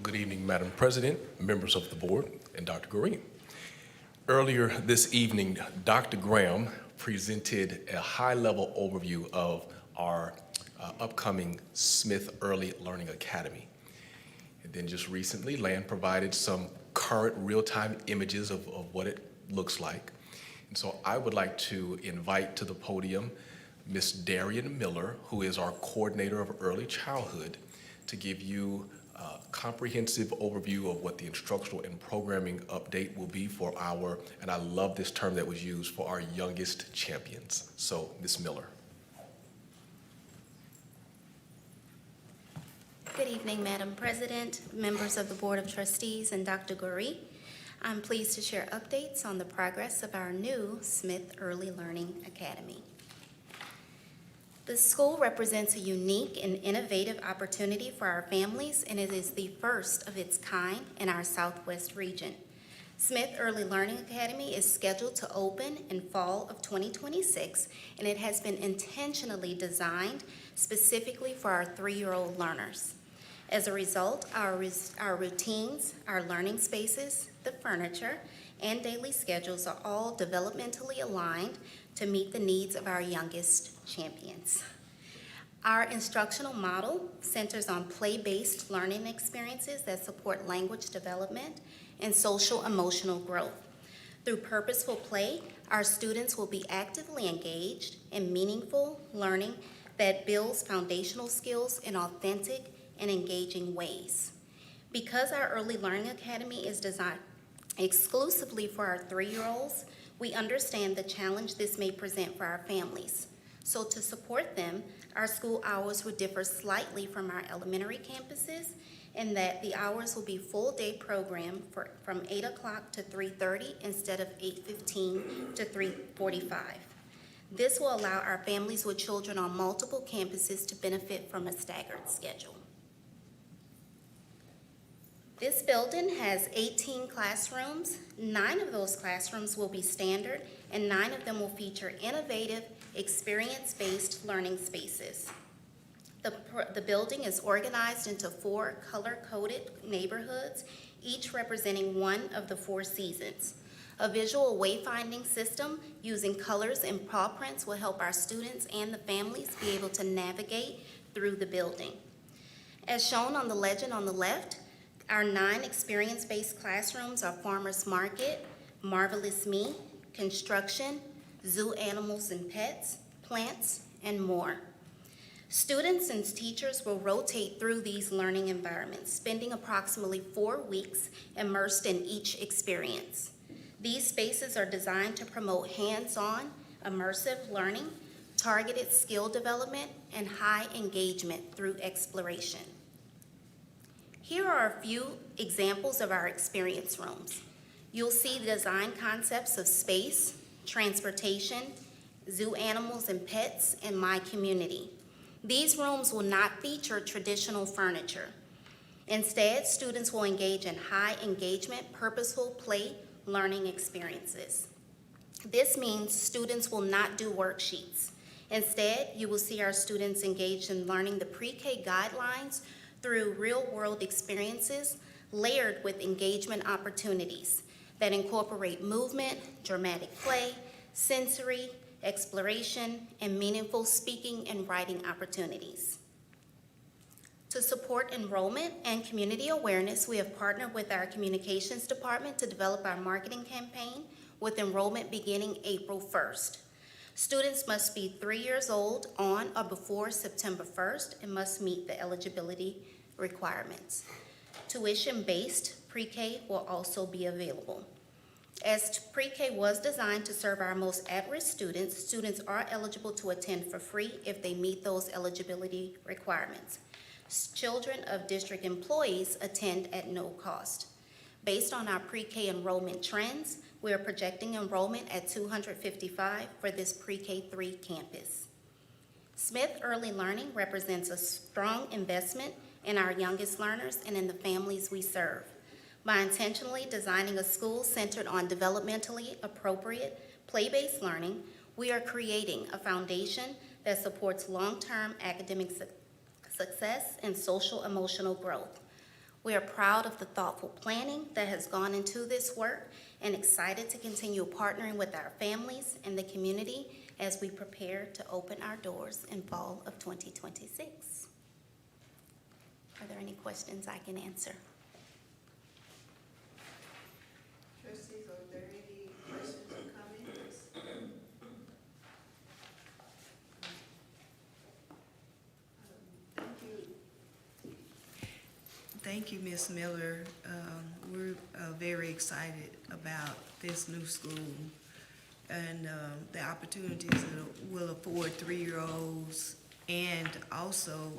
S21: Good evening, Madam President, members of the board, and Dr. Goree. Earlier this evening, Dr. Graham presented a high-level overview of our upcoming Smith Early Learning Academy. And then just recently, Lan provided some current real-time images of what it looks like. And so I would like to invite to the podium Ms. Darian Miller, who is our coordinator of early childhood, to give you a comprehensive overview of what the instructional and programming update will be for our, and I love this term that was used, for our youngest champions. So, Ms. Miller.
S22: Good evening, Madam President, members of the Board of Trustees, and Dr. Goree. I'm pleased to share updates on the progress of our new Smith Early Learning Academy. The school represents a unique and innovative opportunity for our families, and it is the first of its kind in our Southwest region. Smith Early Learning Academy is scheduled to open in fall of 2026, and it has been intentionally designed specifically for our 3-year-old learners. As a result, our routines, our learning spaces, the furniture, and daily schedules are all developmentally aligned to meet the needs of our youngest champions. Our instructional model centers on play-based learning experiences that support language development and social emotional growth. Through purposeful play, our students will be actively engaged in meaningful learning that builds foundational skills in authentic and engaging ways. Because our Early Learning Academy is designed exclusively for our 3-year-olds, we understand the challenge this may present for our families. So to support them, our school hours would differ slightly from our elementary campuses in that the hours will be full-day program from 8 o'clock to 3:30 instead of 8:15 to 3:45. This will allow our families with children on multiple campuses to benefit from a staggered schedule. This building has 18 classrooms. 9 of those classrooms will be standard, and 9 of them will feature innovative, experience-based learning spaces. The building is organized into 4 color-coded neighborhoods, each representing one of the 4 seasons. A visual wayfinding system using colors and paw prints will help our students and the families be able to navigate through the building. As shown on the legend on the left, our 9 experience-based classrooms are Farmers Market, Marvelous Me, Construction, Zoo Animals and Pets, Plants, and more. Students and teachers will rotate through these learning environments, spending approximately 4 weeks immersed in each experience. These spaces are designed to promote hands-on, immersive learning, targeted skill development, and high engagement through exploration. Here are a few examples of our experience rooms. You'll see the design concepts of space, transportation, zoo animals and pets, and my community. These rooms will not feature traditional furniture. Instead, students will engage in high engagement, purposeful play learning experiences. This means students will not do worksheets. Instead, you will see our students engaged in learning the pre-K guidelines through real-world experiences layered with engagement opportunities that incorporate movement, dramatic play, sensory, exploration, and meaningful speaking and writing opportunities. To support enrollment and community awareness, we have partnered with our communications department to develop our marketing campaign with enrollment beginning April 1st. Students must be 3 years old on or before September 1st and must meet the eligibility requirements. Tuition-based pre-K will also be available. As pre-K was designed to serve our most at-risk students, students are eligible to attend for free if they meet those eligibility requirements. Children of district employees attend at no cost. Based on our pre-K enrollment trends, we are projecting enrollment at 255 for this pre-K 3 campus. Smith Early Learning represents a strong investment in our youngest learners and in the families we serve. By intentionally designing a school centered on developmentally appropriate, play-based learning, we are creating a foundation that supports long-term academic success and social-emotional growth. We are proud of the thoughtful planning that has gone into this work and excited to continue partnering with our families and the community as we prepare to open our doors in fall of 2026. Are there any questions I can answer?
S1: Trustees, are there any questions or comments? Thank you, Ms. Miller. We're very excited about this new school and the opportunities it will afford 3-year-olds, and also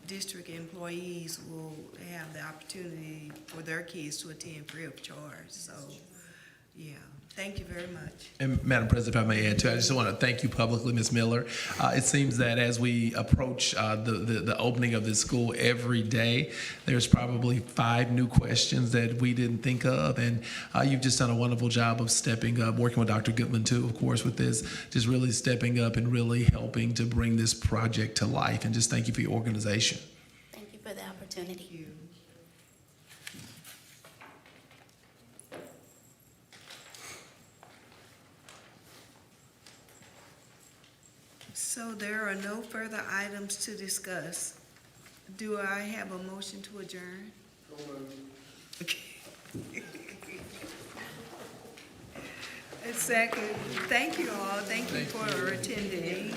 S1: district employees will have the opportunity for their kids to attend free of charge. So, yeah, thank you very much.
S7: And Madam President, if I may add too, I just want to thank you publicly, Ms. Miller. It seems that as we approach the opening of this school every day, there's probably 5 new questions that we didn't think of, and you've just done a wonderful job of stepping up, working with Dr. Goodman too, of course, with this, just really stepping up and really helping to bring this project to life, and just thank you for your organization.
S22: Thank you for the opportunity.
S1: Thank you. So there are no further items to discuss. Do I have a motion to adjourn? Okay. A second. Thank you all. Thank you for attending.